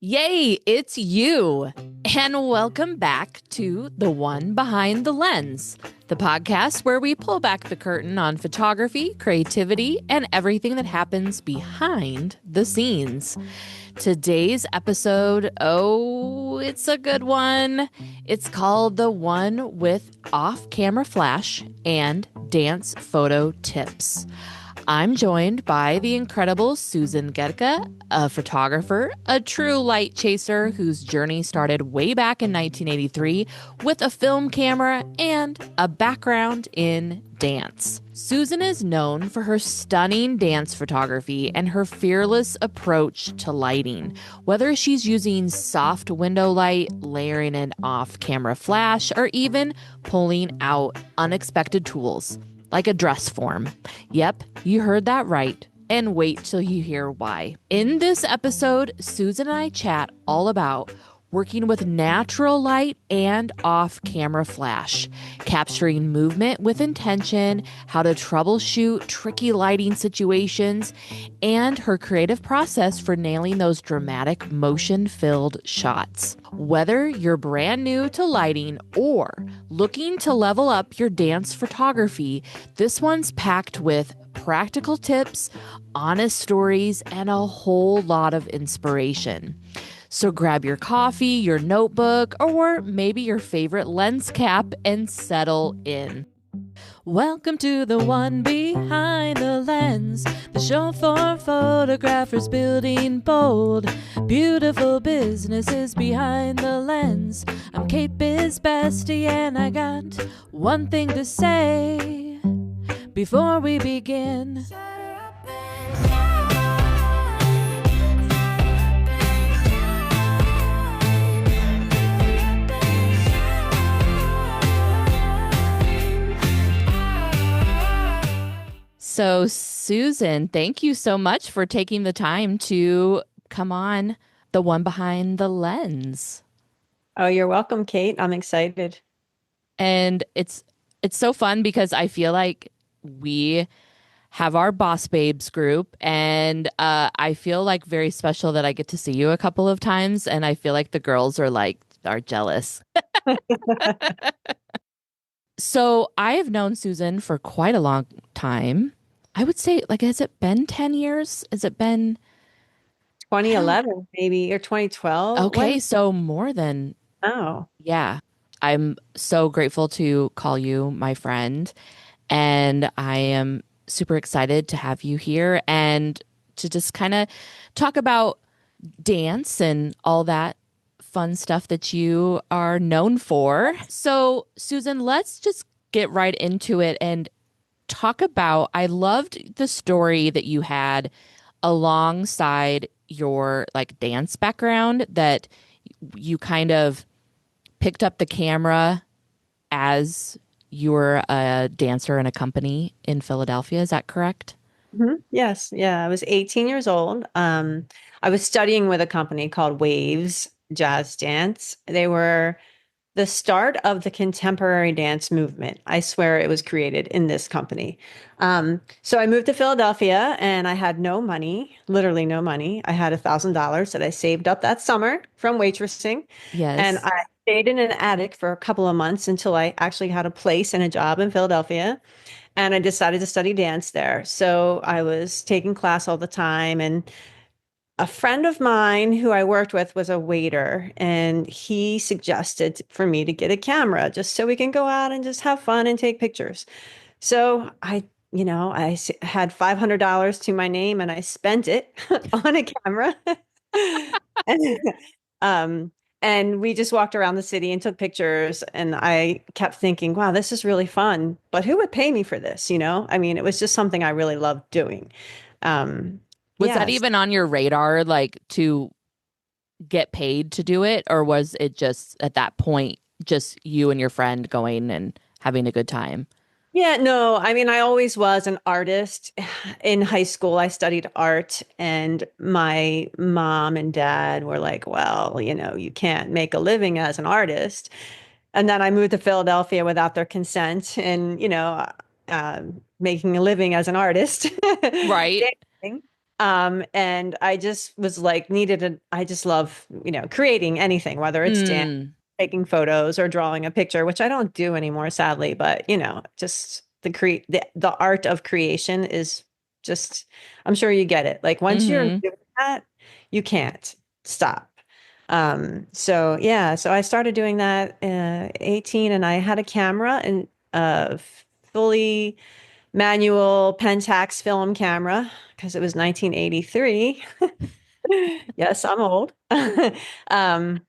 Yay, it's you. And welcome back to The One Behind the Lens, the podcast where we pull back the curtain on photography, creativity, and everything that happens behind the scenes. Today's episode, it's a good one. It's called The One with Off-Camera Flash and Dance Photo Tips. I'm joined by the incredible Susan Gietka, a photographer, a true light chaser whose journey started way back in 1983 with a film camera and a background in dance. Susan is known for her stunning dance photography and her fearless approach to lighting. Whether she's using soft window light, layering an off-camera flash, or even pulling out unexpected tools like a dress form. Yep, you heard that right. And wait till you hear why. In this episode, Susan and I chat all about working with natural light and off-camera flash, capturing movement with intention, how to troubleshoot tricky lighting situations, and her creative process for nailing those dramatic motion-filled shots. Whether you're brand new to lighting or looking to level up your dance photography, this one's packed with practical tips, honest stories, and a whole lot of inspiration. So grab your coffee, your notebook, or maybe your favorite lens cap and settle in. Welcome to The One Behind the Lens, the show for photographers building bold, beautiful businesses behind the lens. I'm Kate Biz Bestie and I got one thing to say before we begin. So, Susan, thank you so much for taking the time to come on The One Behind the Lens. Oh, you're welcome, Kate. I'm excited. And it's so fun because I feel like we have our Boss Babes group, and I feel like very special that I get to see you a couple of times, and I feel like the girls are jealous. So I have known Susan for quite a long time. I would say, has it been 10 years? Has it been? I don't. 2011, maybe, or 2012. Okay, so more than, Oh, yeah. I'm so grateful to call you my friend, and I am super excited to have you here and to just kind of talk about dance and all that fun stuff that you are known for. So, Susan, let's just get right into it and talk about, I loved the story that you had alongside your dance background, that you kind of picked up the camera as you were a dancer in a company in Philadelphia. Is that correct? yes. Yeah. I was 18 years old. I was studying with a company called Waves Jazz Dance. They were the start of the contemporary dance movement. I swear it was created in this company. So I moved to Philadelphia and I had no money, literally no money. I had $1,000 that I saved up that summer from waitressing. And Yes. I stayed in an attic for a couple of months until I actually had a place and a job in Philadelphia. And I decided to study dance there. So I was taking class all the time. And a friend of mine who I worked with was a waiter, and he suggested for me to get a camera just so we can go out and just have fun and take pictures. So I had $500 to my name and I spent it on a camera. And, um, and we just walked around the city and took pictures. And I kept thinking, wow, this is really fun. But who would pay me for this? I mean, it was just something I really loved doing. Um, Was that yes. even on your radar, to get paid to do it? Or was it just at that point, just you and your friend going and having a good time? Yeah, no, I mean, I always was an artist. In high school, I studied art, and my mom and dad were like, well, you can't make a living as an artist. And then I moved to Philadelphia without their consent and, making a living as an artist. Right. Dancing. And I just was like, I just love, creating anything, whether it's dance, Mm. taking photos or drawing a picture, which I don't do anymore, sadly, but just the art of creation is just, I'm sure you get it. Like once you're Mm-hmm. doing that, you can't stop. So yeah, so I started doing that 18 and I had a camera and fully manual Pentax film camera because it was 1983. Yes, I'm old. Um,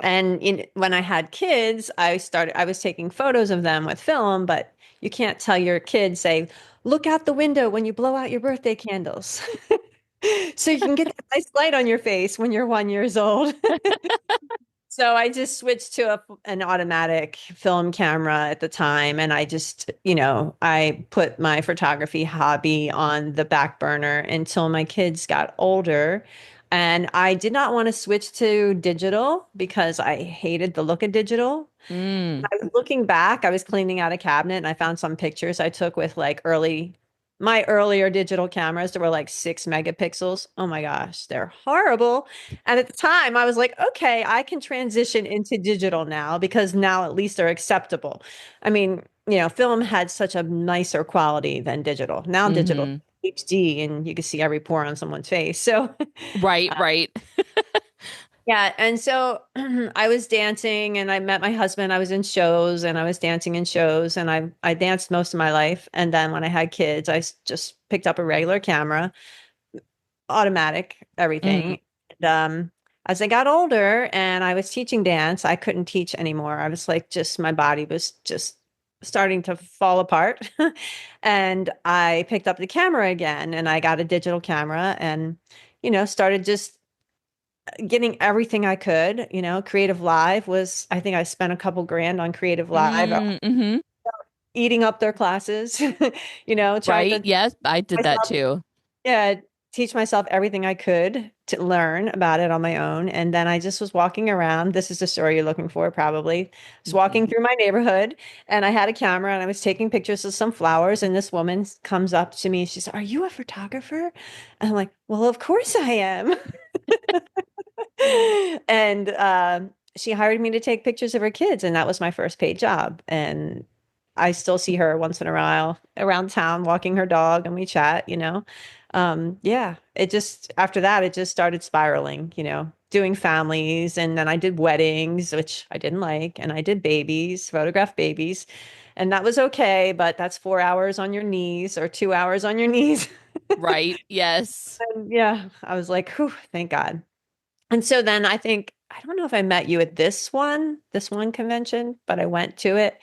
when I had kids, I was taking photos of them with film, but you can't tell your kids, say, look out the window when you blow out your birthday candles. So you can get that nice light on your face when you're 1 years old. So I just switched to an automatic film camera at the time. And I put my photography hobby on the back burner until my kids got older. And I did not want to switch to digital because I hated the look of digital. Mm. I was looking back, I was cleaning out a cabinet and I found some pictures I took with my earlier digital cameras that were like 6 megapixels. Oh my gosh, they're horrible. And at the time, I was like, okay, I can transition into digital now because now at least they're acceptable. I mean, film had such a nicer quality than digital. Now digital Mm-hmm. HD and you can see every pore on someone's face. So Right, right. yeah, and so I was dancing and I met my husband. I was in shows and I was dancing in shows and I danced most of my life. And then when I had kids, just picked up a regular camera, automatic, Mm. everything. And as I got older and I was teaching dance, I couldn't teach anymore. I was like just my body was just starting to fall apart. And I picked up the camera again and I got a digital camera and started just getting everything I could. Creative Live was, I think I spent a couple grand on Creative Live, Mm-hmm. eating up their classes, tried Right. to Yes, I did that myself, too. yeah, teach myself everything I could to learn about it on my own. And then I just was walking around. This is the story you're looking for, probably. I was walking through my neighborhood and I had a camera and I was taking pictures of some flowers. And this woman comes up to me. She's, "Are you a photographer?" And I'm like, "Well, of course I am." And she hired me to take pictures of her kids, and that was my first paid job. And I still see her once in a while around town walking her dog, and we chat. Yeah, it just after that it just started spiraling. Doing families, and then I did weddings, which I didn't like, and I did babies, photographed babies. And that was okay, but that's 4 hours on your knees or 2 hours on your knees. Right. Yes. And yeah, I was like, whew, thank God. And so then I don't know if I met you at this one convention, but I went to it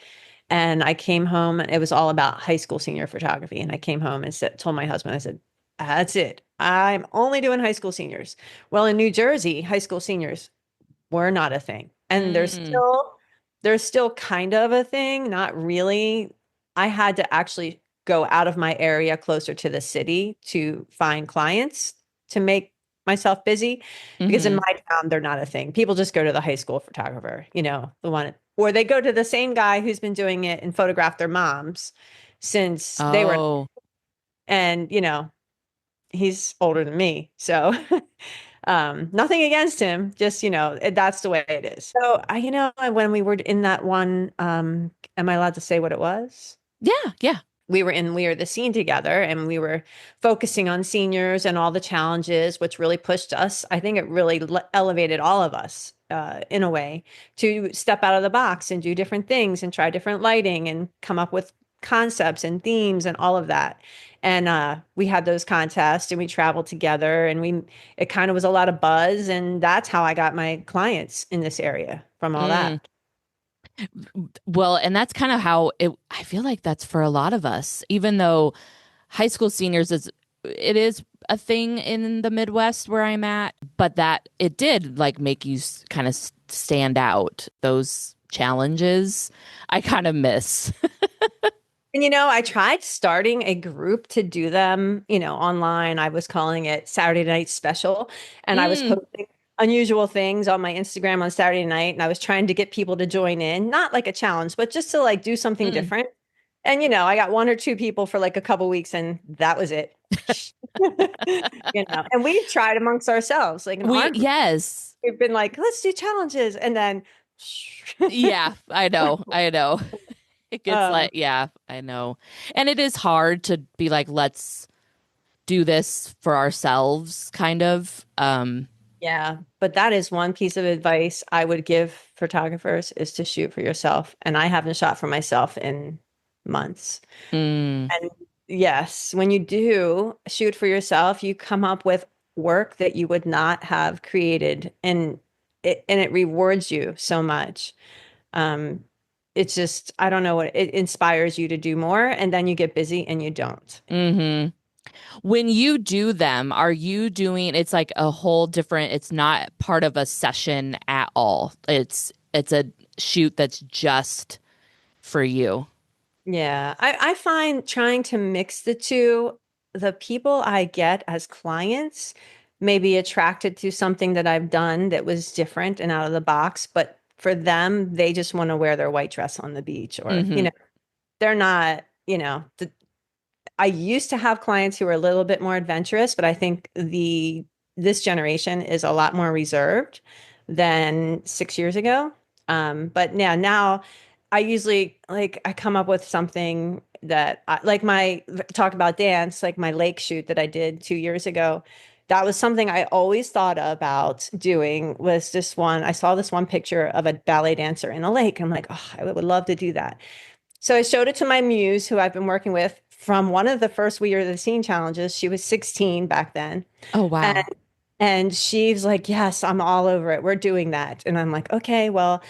and I came home and it was all about high school senior photography. And I came home and told my husband, I said, that's it. I'm only doing high school seniors. Well, in New Jersey, high school seniors were not a thing. And Mm. there's still kind of a thing, not really. I had to actually go out of my area closer to the city to find clients to make myself busy because in Mm-hmm. my town they're not a thing. People just go to the high school photographer, the one or they go to the same guy who's been doing it and photograph their moms since they were Oh, and he's older than me. So nothing against him, just that's the way it is. So when we were in that one, am I allowed to say what it was? yeah, yeah. We were the scene together and we were focusing on seniors and all the challenges, which really pushed us. I think it really elevated all of us in a way to step out of the box and do different things and try different lighting and come up with concepts and themes and all of that. And we had those contests and we traveled together and it kind of was a lot of buzz. And that's how I got my clients in this area from all Mm. that. Well, and that's kind of how I feel like that's for a lot of us, even though high school seniors it is a thing in the Midwest where I'm at, but that it did like make you kind of stand out. Those challenges I kind of miss. And I tried starting a group to do them, online. I was calling it Saturday Night Special, and I was Mm, posting unusual things on my Instagram on Saturday night, and I was trying to get people to join in, not like a challenge, but just to like do something mm. different. And I got one or two people for like a couple weeks, and that was it. And we've tried amongst ourselves, like in We our group, yes. we've been like, let's do challenges. And then, Yeah, I know. I know. It gets uh, like, yeah, I know. And it is hard to be like, let's do this for ourselves, kind of. yeah, but that is one piece of advice I would give photographers is to shoot for yourself. And I haven't shot for myself in months. Mm, And yes, when you do shoot for yourself, you come up with work that you would not have created, and it rewards you so much. Um, it's just, I don't know what it inspires you to do more, and then you get busy and you don't. hmm. When you do them, are you doing it's like a whole different, it's not part of a session at all. It's a shoot that's just for you. Yeah, I find trying to mix the two, the people I get as clients may be attracted to something that I've done that was different and out of the box, but for them, they just want to wear their white dress on the beach or, Hmm. they're not, I used to have clients who were a little bit more adventurous, but I think the this generation is a lot more reserved than 6 years ago. But yeah, now I usually like I come up with something that like my talk about dance, like my lake shoot that I did 2 years ago. That was something I always thought about doing was this one. I saw this one picture of a ballet dancer in a lake. I'm like, oh, I would love to do that. So I showed it to my muse, who I've been working with from one of the first We Are the Scene challenges. She was 16 back then. Oh, And wow. and she's like, "Yes, I'm all over it. We're doing that." And I'm like, "Okay, well,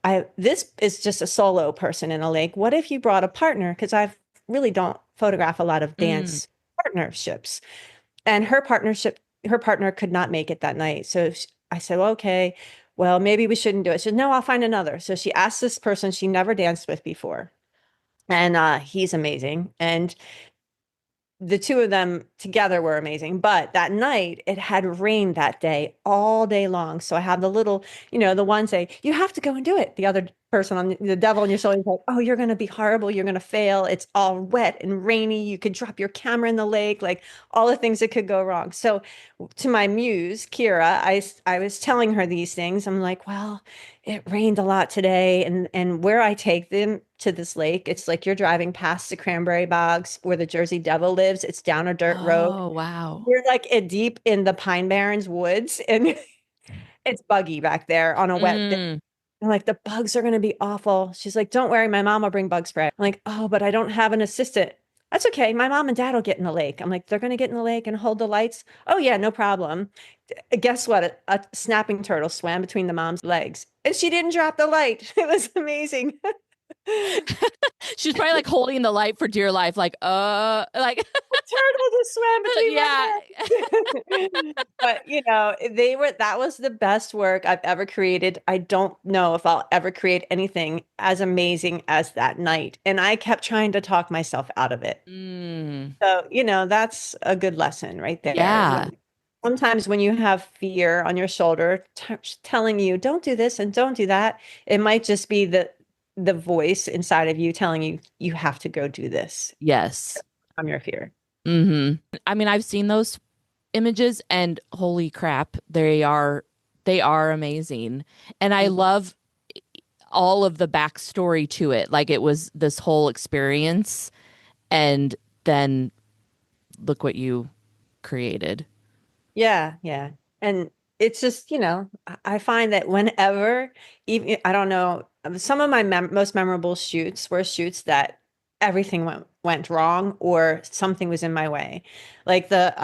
I this is just a solo person in a lake. What if you brought a partner? Because I really don't photograph a lot of Mm. dance partnerships." And her partner could not make it that night. So I said, well, "Okay, well, maybe we shouldn't do it." She said, "No, I'll find another." So she asked this person she never danced with before, and he's amazing. And the two of them together were amazing. But that night, it had rained that day all day long. So I have the little, the one say, "You have to go and do it." The other person on the devil on your shoulder is like, "Oh, you're going to be horrible. You're going to fail. It's all wet and rainy. You could drop your camera in the lake, like all the things that could go wrong." So to my muse, Kira, I was telling her these things. I'm like, "Well, it rained a lot today, and where I take them to this lake, it's like you're driving past the cranberry bogs where the Jersey Devil lives. It's down a dirt road. Oh, wow. We're like deep in the Pine Barrens woods, and it's buggy back there on a wet day. Mm. I'm like, the bugs are going to be awful." She's like, "Don't worry, my mom will bring bug spray." I'm like, "Oh, but I don't have an assistant." "That's okay. My mom and dad will get in the lake." I'm like, "They're going to get in the lake and hold the lights?" "Oh, yeah, no problem." Guess what? A snapping turtle swam between the mom's legs and she didn't drop the light. It was amazing. She's probably like holding the light for dear life, like, like, Turtle just swam between yeah. my legs. But that was the best work I've ever created. I don't know if I'll ever create anything as amazing as that night. And I kept trying to talk myself out of it. Mm. So, that's a good lesson right there. Yeah. Sometimes when you have fear on your shoulder telling you, "Don't do this and don't do that," it might just be the voice inside of you telling you, you have to go do this Yes. from your fear. Hmm. I mean, I've seen those images and holy crap, they are amazing. And I love all of the backstory to it. Like it was this whole experience and then look what you created. Yeah, yeah. And it's just, I find that whenever, even, I don't know, some of my most memorable shoots were shoots that everything went wrong or something was in my way. Like the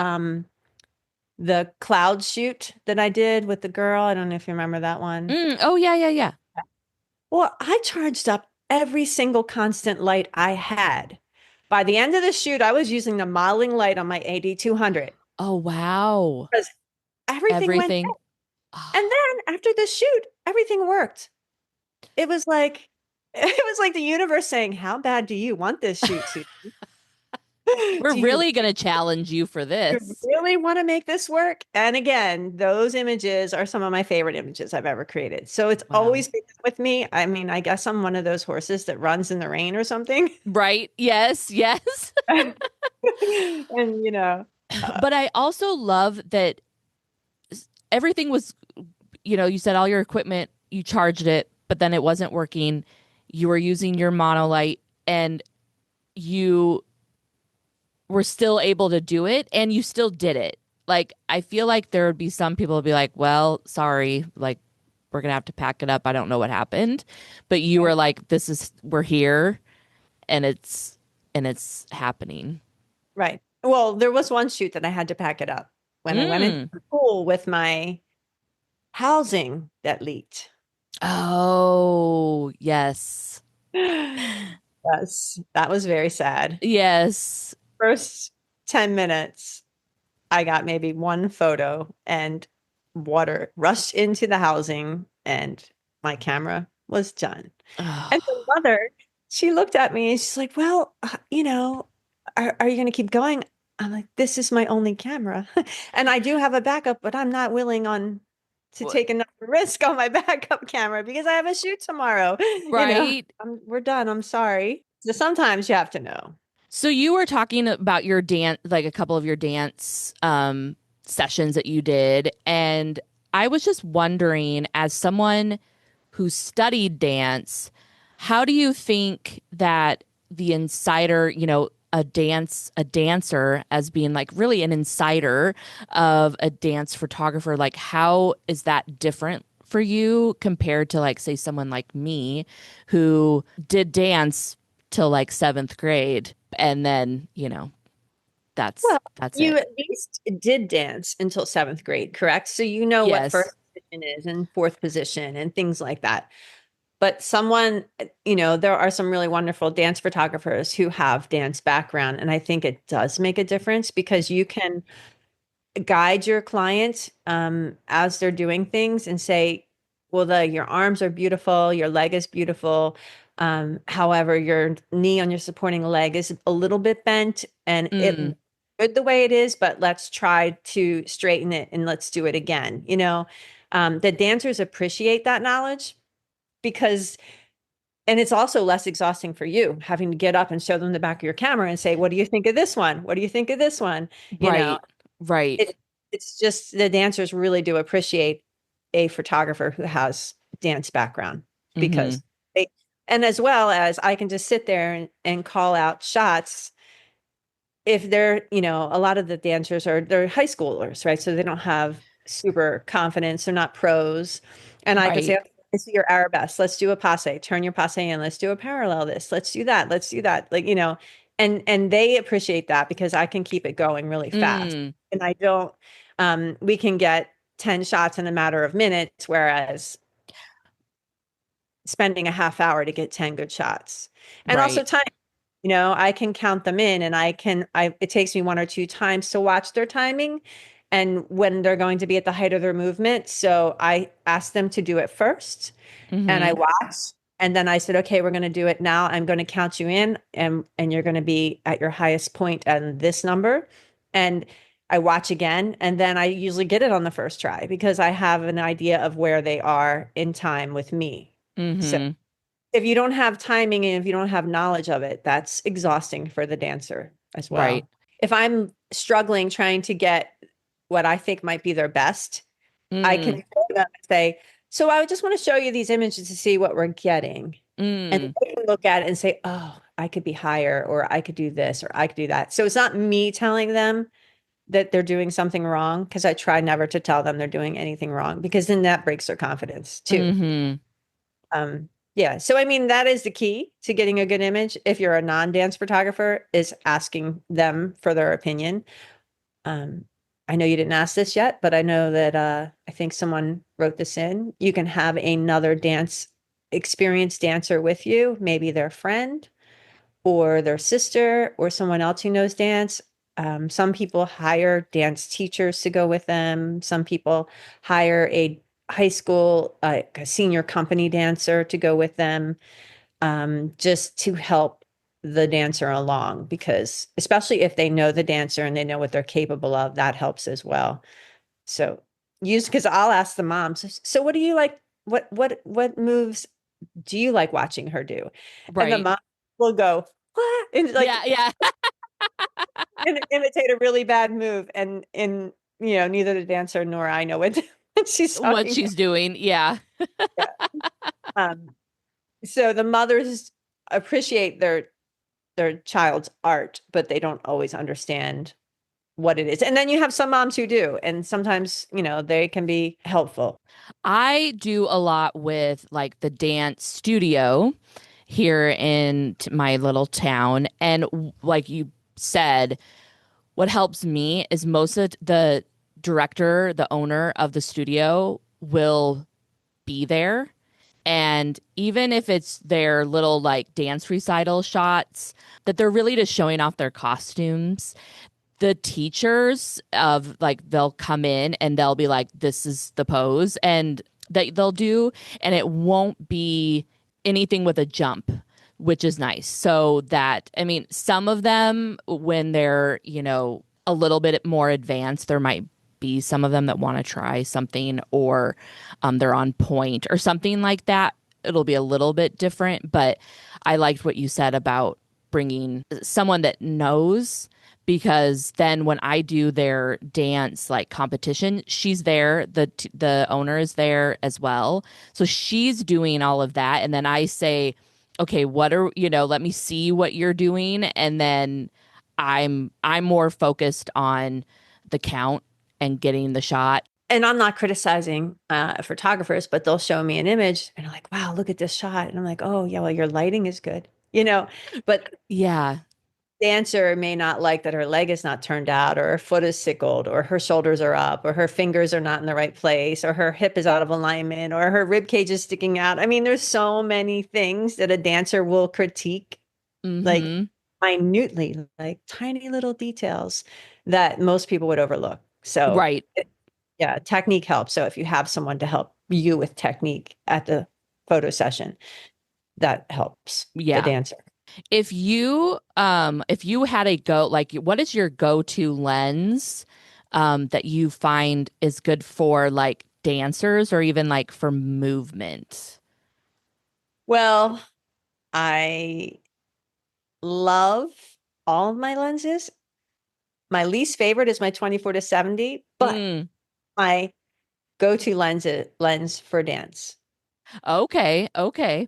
cloud shoot that I did with the girl. I don't know if you remember that one. Mm, oh yeah, yeah, yeah. Well, I charged up every single constant light I had. By the end of the shoot, I was using the modeling light on my AD 200 Oh wow. because everything went. Everything. And Oh, then after the shoot, everything worked. It was like it was like the universe saying, "How bad do you want this shoot, Susan? we're Do you really gonna challenge you for this. really want to make this work?" And again, those images are some of my favorite images I've ever created. So it's Wow. always been with me. I mean, I guess I'm one of those horses that runs in the rain or something. Right? Yes, yes. And But I also love that everything was, you said all your equipment, you charged it, but then it wasn't working. You were using your monolight and you were still able to do it and you still did it. Like, I feel like there would be some people would be like, well, sorry, like, we're gonna have to pack it up. I don't know what happened. But you were Right. like, we're here and it's happening. Right. Well, there was one shoot that I had to pack it up when I went into Mm. the pool with my housing that leaked. Oh, yes. Yes, that was very sad. Yes. First 10 minutes, I got maybe one photo and water rushed into the housing and my camera was done. And the Oh, mother, she looked at me and she's like, well, are you going to keep going? I'm like, this is my only camera. And I do have a backup, but I'm not willing on to what? take another risk on my backup camera because I have a shoot tomorrow. Right. We're done. I'm sorry. So sometimes you have to know. So you were talking about your dance, like a couple of your dance sessions that you did, and I was just wondering, as someone who studied dance, how do you think that the insider, a dancer as being like really an insider of a dance photographer, like how is that different for you compared to like say someone like me who did dance till like seventh grade and then, that's Well, that's you it. at least did dance until seventh grade, correct? So you know what first Yes. position is and fourth position and things like that. But there are some really wonderful dance photographers who have dance background. And I think it does make a difference because you can guide your client as they're doing things and say, well, your arms are beautiful, your leg is beautiful. However, your knee on your supporting leg is a little bit bent and it Mm, good the way it is, but let's try to straighten it and let's do it again. The dancers appreciate that knowledge because and it's also less exhausting for you having to get up and show them the back of your camera and say, what do you think of this one? What do you think of this one? You know, right. Right. it, it's just the dancers really do appreciate a photographer who has dance background Mm-hmm. because they, and as well as I can just sit there and call out shots if a lot of the dancers they're high schoolers, right? So they don't have super confidence. They're not pros. And I could say, Right. okay, let's do your arabesque. Let's do a passe. Turn your passe in. Let's do a parallel this. Let's do that. Let's do that. And they appreciate that because I can keep it going really fast. Mm, And I don't, we can get 10 shots in a matter of minutes, whereas spending a half hour to get 10 good shots. And also right. time. I can count them in and it takes me one or two times to watch their timing and when they're going to be at the height of their movement. So I asked them to do it first and I Mm-hmm. watched. And then I said, okay, we're going to do it now. I'm going to count you in and you're going to be at your highest point and this number. And I watch again. And then I usually get it on the first try because I have an idea of where they are in time with me. So Mm-hmm. if you don't have timing and if you don't have knowledge of it, that's exhausting for the dancer as Right. well. If I'm struggling trying to get what I think might be their best, I can Mm, go to them and say, so I just want to show you these images to see what we're getting. And mm, they can look at it and say, oh, I could be higher, or I could do this, or I could do that. So it's not me telling them that they're doing something wrong, because I try never to tell them they're doing anything wrong, because then that breaks their confidence too. mm-hmm. Yeah. So, I mean, that is the key to getting a good image. If you're a non-dance photographer, is asking them for their opinion. Um, I know you didn't ask this yet, but I know that I think someone wrote this in. You can have another experienced dancer with you, maybe their friend or their sister or someone else who knows dance. Some people hire dance teachers to go with them. Some people hire a high school, a senior company dancer to go with them, just to help the dancer along. Because especially if they know the dancer and they know what they're capable of, that helps as well. So because I'll ask the moms, so what do you like? What moves do you like watching her do? And the Right. mom will go, what? And like, Yeah, yeah. imitate a really bad move, and neither the dancer nor I know what she's What talking she's doing. Yeah. about. Um, so the mothers appreciate their child's art, but they don't always understand what it is. And then you have some moms who do, and sometimes, they can be helpful. I do a lot with like the dance studio here in my little town. And like you said, what helps me is most of the director, the owner of the studio will be there. And even if it's their little like dance recital shots, that they're really just showing off their costumes. The teachers of like they'll come in and they'll be like, this is the pose and that they'll do, and it won't be anything with a jump, which is nice. So that, I mean, some of them when they're, a little bit more advanced, there might be some of them that want to try something, or they're on point or something like that. It'll be a little bit different, but I liked what you said about bringing someone that knows, because then when I do their dance like competition, she's there, the owner is there as well. So she's doing all of that, and then I say, "Okay, let me see what you're doing." And then I'm more focused on the count and getting the shot. And I'm not criticizing photographers, but they'll show me an image and I'm like, wow, look at this shot. And I'm like, oh, yeah, well, your lighting is good, but Yeah. dancer may not like that her leg is not turned out, or her foot is sickled, or her shoulders are up, or her fingers are not in the right place, or her hip is out of alignment, or her rib cage is sticking out. I mean, there's so many things that a dancer will critique, like Mm-hmm. minutely, like tiny little details that most people would overlook. So, Right. yeah, technique helps. So if you have someone to help you with technique at the photo session, that helps the Yeah. dancer. If you had a like what is your go-to lens that you find is good for like dancers or even like for movement? Well, I love all of my lenses. My least favorite is my 24 to 70, but Mm, my go-to lens for dance. okay, okay.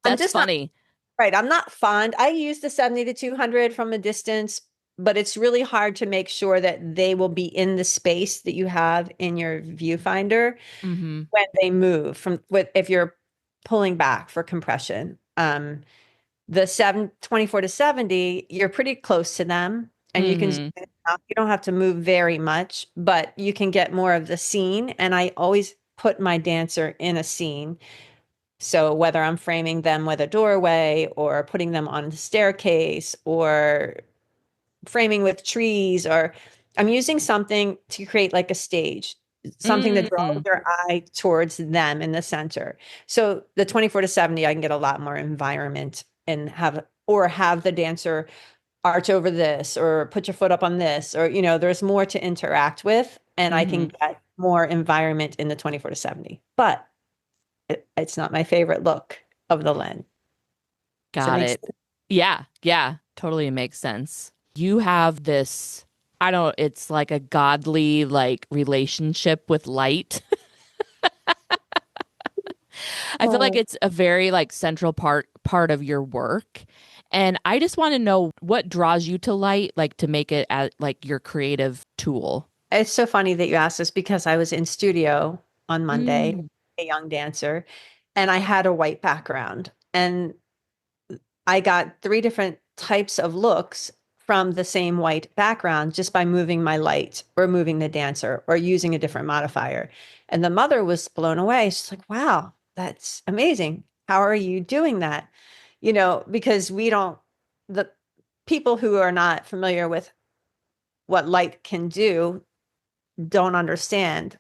I'm That's just not funny. right. I'm not fond. I use the 70 to 200 from a distance, but it's really hard to make sure that they will be in the space that you have in your viewfinder Mm-hmm. when they move if you're pulling back for compression. The 24 to 70, you're pretty close to them and you can zoom Mm-hmm. in and out. You don't have to move very much, but you can get more of the scene. And I always put my dancer in a scene. So whether I'm framing them with a doorway or putting them on the staircase or framing with trees, or I'm using something to create like a stage, something that draws Mm-hmm. your eye towards them in the center. So the 24 to 70, I can get a lot more environment and have the dancer arch over this or put your foot up on this, or there's more to interact with, and I can Mm-hmm. get more environment in the 24 to 70. But it's not my favorite look of the lens. Does that Got make it. sense? Yeah, yeah, totally makes sense. You have this, I don't, it's like a godly like relationship with light. I feel like Oh, it's a very like central part of your work. And I just want to know what draws you to light, like to make it as like your creative tool. it's so funny that you asked this because I was in studio on Monday, Mm. a young dancer, and I had a white background. And I got three different types of looks from the same white background just by moving my light or moving the dancer or using a different modifier. And the mother was blown away. She's like, wow, that's amazing. How are you doing that? Because the people who are not familiar with what light can do don't understand.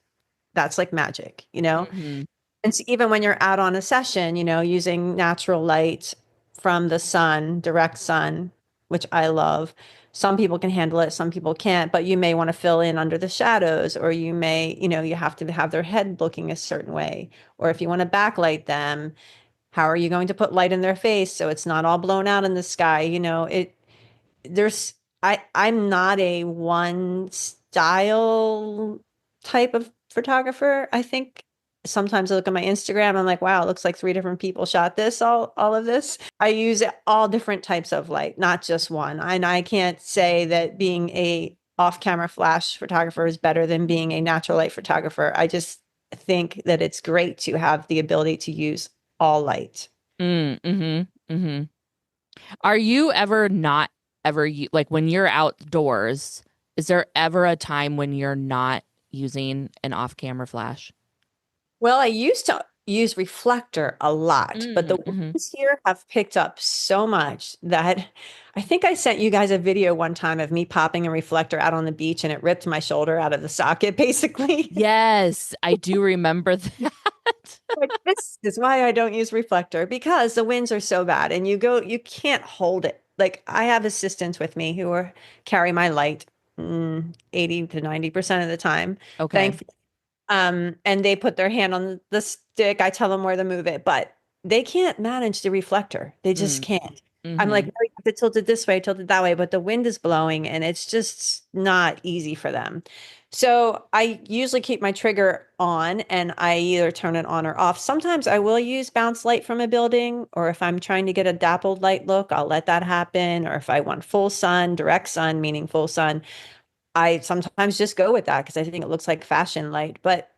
That's like magic. Hmm. And so even when you're out on a session, using natural light from the sun, direct sun, which I love. Some people can handle it, some people can't, but you may want to fill in under the shadows, or you have to have their head looking a certain way. Or if you want to backlight them, how are you going to put light in their face so it's not all blown out in the sky? There's I'm not a one style type of photographer. I think sometimes I look at my Instagram, I'm like, wow, it looks like three different people shot this, all of this. I use all different types of light, not just one. And I can't say that being a off-camera flash photographer is better than being a natural light photographer. I just think that it's great to have the ability to use all light. Mm. Are you ever not ever like when you're outdoors, is there ever a time when you're not using an off-camera flash? Well, I used to use reflector a lot, but the Mm-hmm. winds here have picked up so much that I think I sent you guys a video one time of me popping a reflector out on the beach and it ripped my shoulder out of the socket, basically. Yes, I do remember that. Like, this is why I don't use reflector because the winds are so bad and you can't hold it. Like I have assistants with me who are carry my light 80 to 90% of the time. Okay. Thankfully and they put their hand on the stick. I tell them where to move it, but they can't manage the reflector. They just Mm. can't. I'm like, Mm-hmm. no, you have to tilt it this way, tilt it that way, but the wind is blowing and it's just not easy for them. So I usually keep my trigger on and I either turn it on or off. Sometimes I will use bounce light from a building, or if I'm trying to get a dappled light look, I'll let that happen. Or if I want full sun, direct sun, meaning full sun, I sometimes just go with that because I think it looks like fashion light. But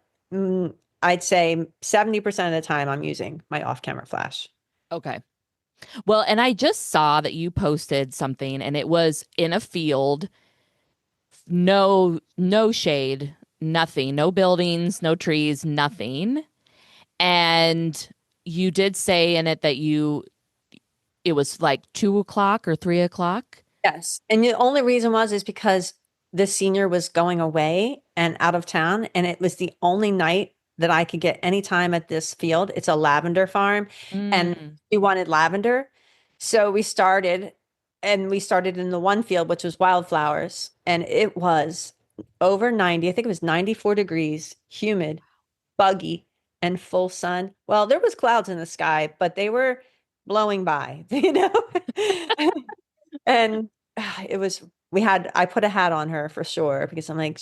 I'd say 70% of the time I'm using my off-camera flash. Okay. Well, and I just saw that you posted something and it was in a field, no shade, nothing, no buildings, no trees, nothing. And you did say in it that it was like 2 o'clock or 3 o'clock. Yes. And the only reason was is because the senior was going away and out of town, and it was the only night that I could get any time at this field. It's a lavender farm, and Mm. we wanted lavender. So we started in the one field, which was wildflowers, and it was over 90. I think it was 94 degrees, humid, buggy, and full sun. Well, there was clouds in the sky, but they were blowing by, you know? And it was, I put a hat on her for sure because I'm like,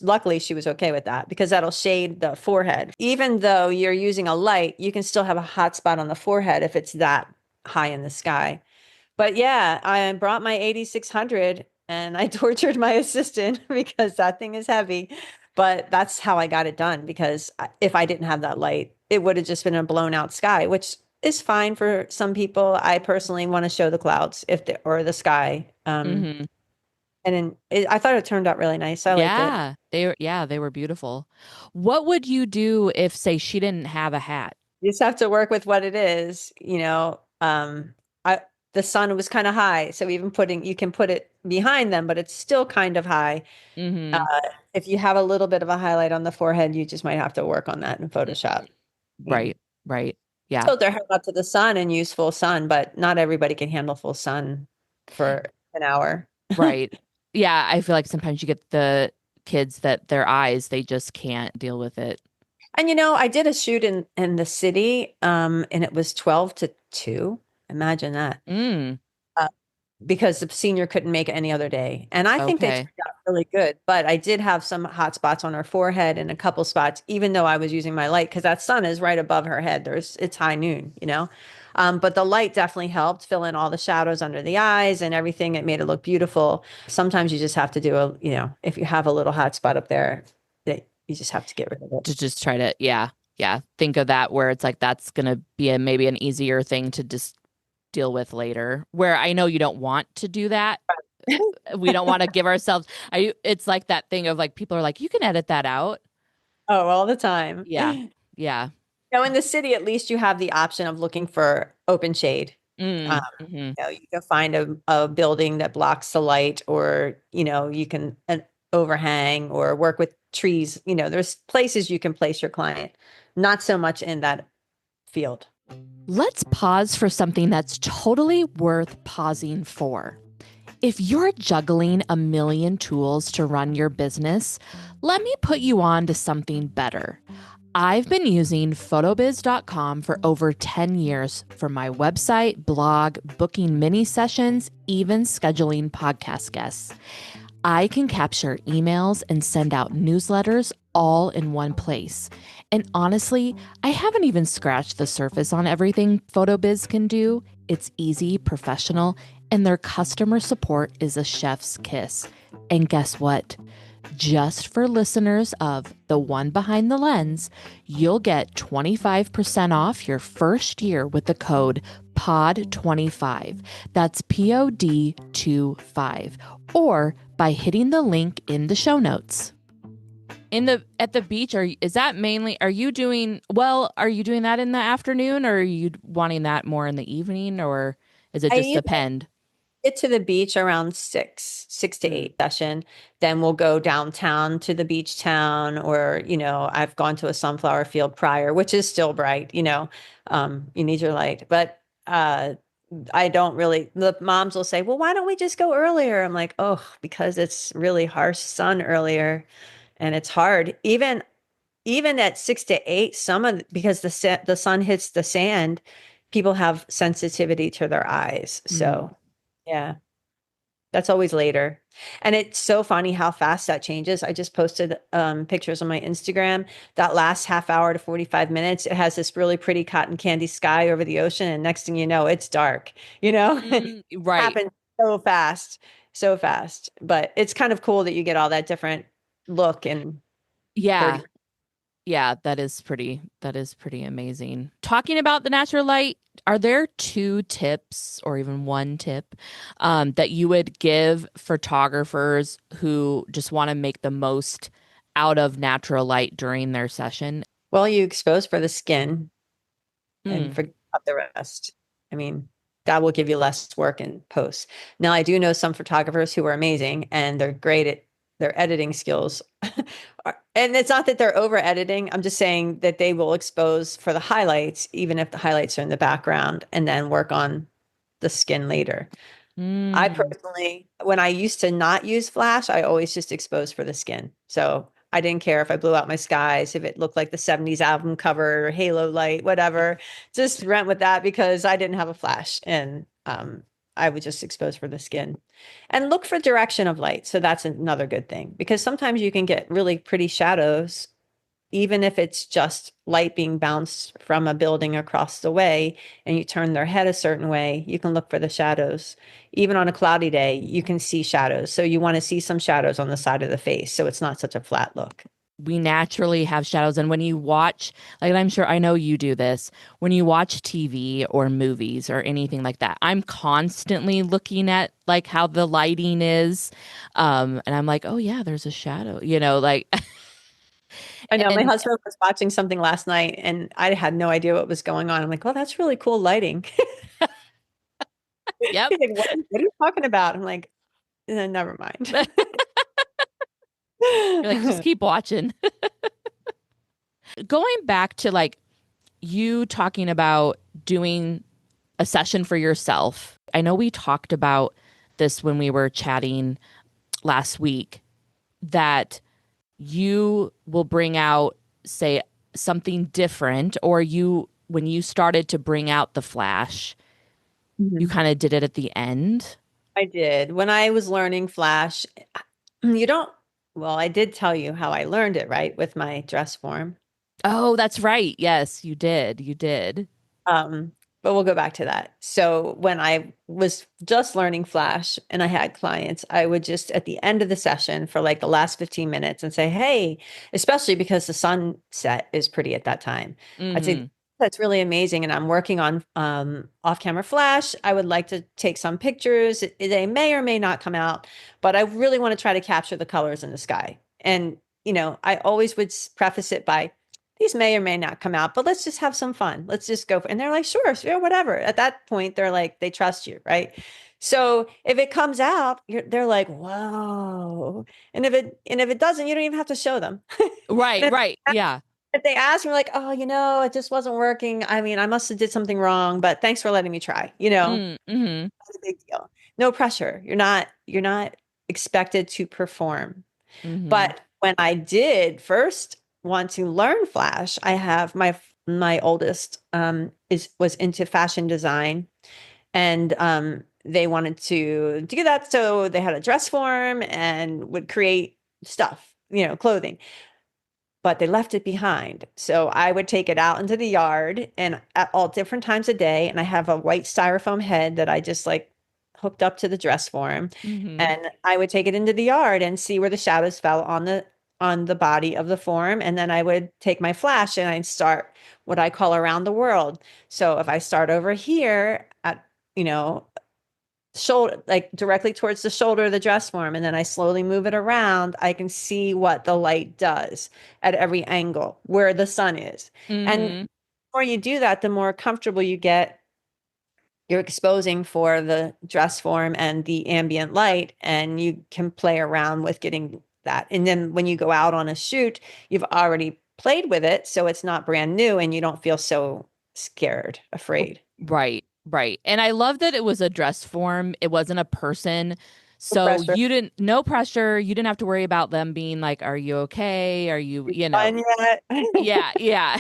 luckily she was okay with that because that'll shade the forehead. Even though you're using a light, you can still have a hot spot on the forehead if it's that high in the sky. But yeah, I brought my 8600 and I tortured my assistant because that thing is heavy. But that's how I got it done because if I didn't have that light, it would have just been a blown out sky, which is fine for some people. I personally want to show the clouds or the sky. Hmm. And then I thought it turned out really nice. I liked it. They were beautiful. What would you do if, say, she didn't have a hat? You just have to work with what it is, I the sun was kind of high, so even you can put it behind them, but it's still kind of high. Uh, Hmm. if you have a little bit of a highlight on the forehead, you just might have to work on that in Photoshop. You know, Right, right. Yeah, tilt their head up to the sun and use full sun, but not everybody can handle full sun for an hour. right. Yeah, I feel like sometimes you get the kids that their eyes, they just can't deal with it. And I did a shoot in the city, and it was 12 to 2. Imagine that. Mm, Uh, because the senior couldn't make it any other day. And I think they turned okay. out really good. But I did have some hot spots on her forehead and a couple spots, even though I was using my light, because that sun is right above her head. It's high noon. But the light definitely helped fill in all the shadows under the eyes and everything. It made it look beautiful. Sometimes you just have to if you have a little hot spot up there, that you just have to get rid of it. To just try to, yeah. Think of that where it's like that's gonna be maybe an easier thing to just deal with later. Where I know you don't want to do that. We don't want to give ourselves. It's like that thing of like people are like, you can edit that out. Oh, all the time. Yeah, yeah. In the city, at least you have the option of looking for open shade. Um, Hmm. you can find a building that blocks the light, or you can an overhang or work with trees. There's places you can place your client. Not so much in that field. Let's pause for something that's totally worth pausing for. If you're juggling a million tools to run your business, let me put you on to something better. I've been using photobiz.com for over 10 years for my website, blog, booking mini sessions, even scheduling podcast guests. I can capture emails and send out newsletters all in one place. And honestly, I haven't even scratched the surface on everything PhotoBiz can do. It's easy, professional, and their customer support is a chef's kiss. And guess what? Just for listeners of The One Behind the Lens, you'll get 25% off your first year with the code POD25. That's POD25. Or by hitting the link in the show notes. At the beach, is that mainly, are you doing that in the afternoon, or are you wanting that more in the evening, or is it I just either depend? get to the beach around 6 to Mm. 8 session. Then we'll go downtown to the beach town, or, I've gone to a sunflower field prior, which is still bright, you need your light. But I don't really, the moms will say, well, why don't we just go earlier? I'm like, oh, because it's really harsh sun earlier and it's hard. Even at 6 to 8, because the sun hits the sand, people have sensitivity to their eyes. Mm. So yeah, that's always later. And it's so funny how fast that changes. I just posted pictures on my Instagram. That last half hour to 45 minutes, it has this really pretty cotton candy sky over the ocean. And next thing you know, it's dark, it Right. happens so fast, so fast. But it's kind of cool that you get all that different look in Yeah. 30. Yeah, that is pretty amazing. Talking about the natural light, are there two tips or even one tip that you would give photographers who just want to make the most out of natural light during their session? Well, you expose for the skin and Mm. forget about the rest. I mean, that will give you less work in post. Now, I do know some photographers who are amazing and they're great at their editing skills. And it's not that they're over editing. I'm just saying that they will expose for the highlights, even if the highlights are in the background, and then work on the skin later. I Mm. personally, when I used to not use flash, I always just exposed for the skin. So I didn't care if I blew out my skies, if it looked like the 70s album cover or halo light, whatever. Just went with that because I didn't have a flash and I would just expose for the skin and look for direction of light. So that's another good thing because sometimes you can get really pretty shadows even if it's just light being bounced from a building across the way and you turn their head a certain way, you can look for the shadows. Even on a cloudy day, you can see shadows. So you want to see some shadows on the side of the face so it's not such a flat look. We naturally have shadows. And when you watch, like, I'm sure I know you do this, when you watch TV or movies or anything like that, I'm constantly looking at like how the lighting is. And I'm like, oh, yeah, there's a shadow, like, I know my and husband was watching something last night and I had no idea what was going on. I'm like, well, that's really cool lighting. yep. He's like, what are you talking about? I'm like, never mind. You're like, just keep watching. Going back to like you talking about doing a session for yourself. I know we talked about this when we were chatting last week that you will bring out, say, something different, or when you started to bring out the flash, you Mhm. kind of did it at the end. I did. When I was learning Flash, you don't, well, I did tell you how I learned it, right? With my dress form. Oh, that's right. Yes, you did. You did. Um, but we'll go back to that. So when I was just learning Flash and I had clients, I would just at the end of the session for like the last 15 minutes and say, hey, especially because the sunset is pretty at that time. I'd say Mm-hmm. that's really amazing. And I'm working on off-camera Flash. I would like to take some pictures. They may or may not come out, but I really want to try to capture the colors in the sky. And, I always would preface it by, these may or may not come out, but let's just have some fun. Let's just go for, and they're like, sure, whatever. At that point, they're like, they trust you, right? So if it comes out, they're like, whoa. And if it doesn't, you don't even have to show them. Right, And right. Yeah. if they ask me like, oh, it just wasn't working. I mean, I must have did something wrong, but thanks for letting me try. Mm-hmm. It's a big deal. No pressure. You're not expected to perform. Mm-hmm. But when I did first want to learn Flash, I have my oldest is was into fashion design, and they wanted to do that, so they had a dress form and would create stuff, clothing, but they left it behind. So I would take it out into the yard and at all different times of day. And I have a white styrofoam head that I just like hooked up to the dress form. Mm-hmm. And I would take it into the yard and see where the shadows fell on the body of the form. And then I would take my flash and I'd start what I call around the world. So if I start over here at, you know, shoulder, like directly towards the shoulder of the dress form, and then I slowly move it around, I can see what the light does at every angle where the sun is. And the Mm-hmm. more you do that, the more comfortable you get. You're exposing for the dress form and the ambient light, and you can play around with getting that. And then when you go out on a shoot, you've already played with it, so it's not brand new and you don't feel so scared, afraid. Right, right. And I love that it was a dress form. It wasn't a person. No So pressure. you didn't, no pressure. You didn't have to worry about them being like, are you okay? Are you, You done yet? yeah, yeah.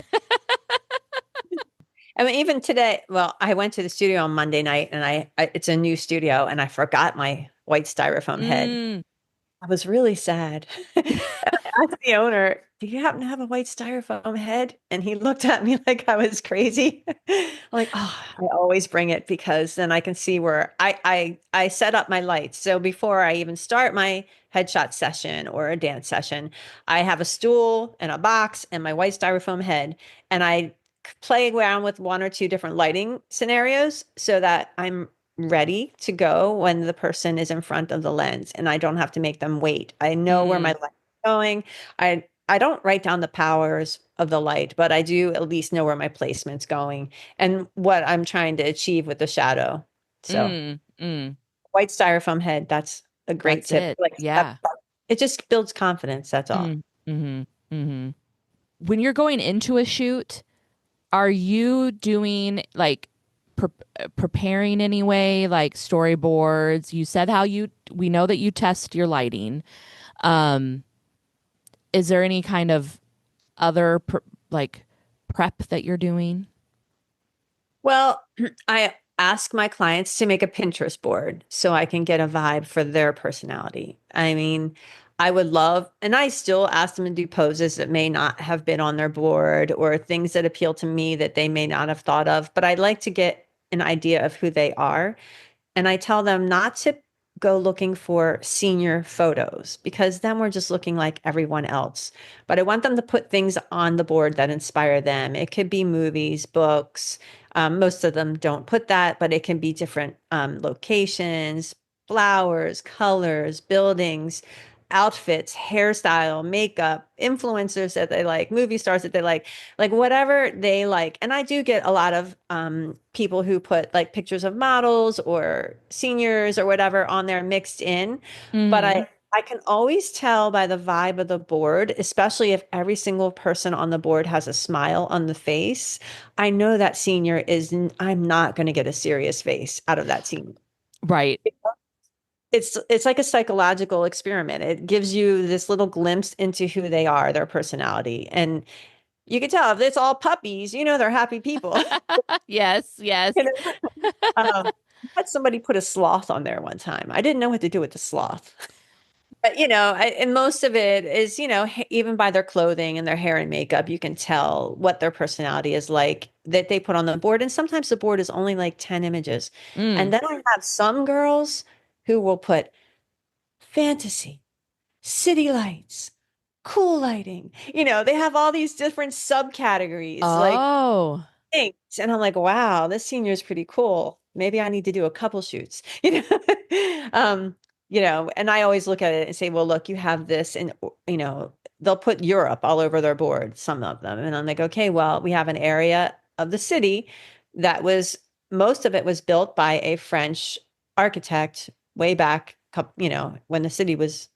I mean, even today, well, I went to the studio on Monday night and it's a new studio and I forgot my white styrofoam head. Mm. I was really sad. I asked the owner, "Do you happen to have a white styrofoam head?" And he looked at me like I was crazy. I'm like, oh, I always bring it because then I can see where I set up my lights. So before I even start my headshot session or a dance session, I have a stool and a box and my white styrofoam head, and I play around with one or two different lighting scenarios so that I'm ready to go when the person is in front of the lens and I don't have to make them wait. I know where my Mm. light is going. I don't write down the powers of the light, but I do at least know where my placement's going and what I'm trying to achieve with the shadow. So, Mm. Mm. white styrofoam head, that's a great That's tip. it. Like Yeah. it just builds confidence, that's all. Mm. Mm-hmm. Mm-hmm. When you're going into a shoot, are you doing like preparing anyway, like storyboards? You said how we know that you test your lighting. Um, is there any kind of other like prep that you're doing? Well, I ask my clients to make a Pinterest board so I can get a vibe for their personality. I mean, I would love, and I still ask them to do poses that may not have been on their board or things that appeal to me that they may not have thought of, but I'd like to get an idea of who they are. And I tell them not to go looking for senior photos because then we're just looking like everyone else. But I want them to put things on the board that inspire them. It could be movies, books. Most of them don't put that, but it can be different locations, flowers, colors, buildings, outfits, hairstyle, makeup, influencers that they like, movie stars that they like whatever they like. And I do get a lot of people who put like pictures of models or seniors or whatever on there mixed in. But Mm-hmm. I can always tell by the vibe of the board, especially if every single person on the board has a smile on the face. I know that senior I'm not going to get a serious face out of that senior. Right. It's like a psychological experiment. It gives you this little glimpse into who they are, their personality. And you can tell if it's all puppies, they're happy people. Yes, yes. You know? I had somebody put a sloth on there one time. I didn't know what to do with the sloth. But and most of it is, even by their clothing and their hair and makeup, you can tell what their personality is like that they put on the board. And sometimes the board is only like 10 images. And Mm. then I have some girls who will put fantasy, city lights, cool lighting. They have all these different subcategories. Like, Oh. thanks. And I'm like, wow, this senior is pretty cool. Maybe I need to do a couple shoots. And I always look at it and say, well, look, you have this, and they'll put Europe all over their board, some of them. And I'm like, okay, well, we have an area of the city that was most of it was built by a French architect way back, when the city was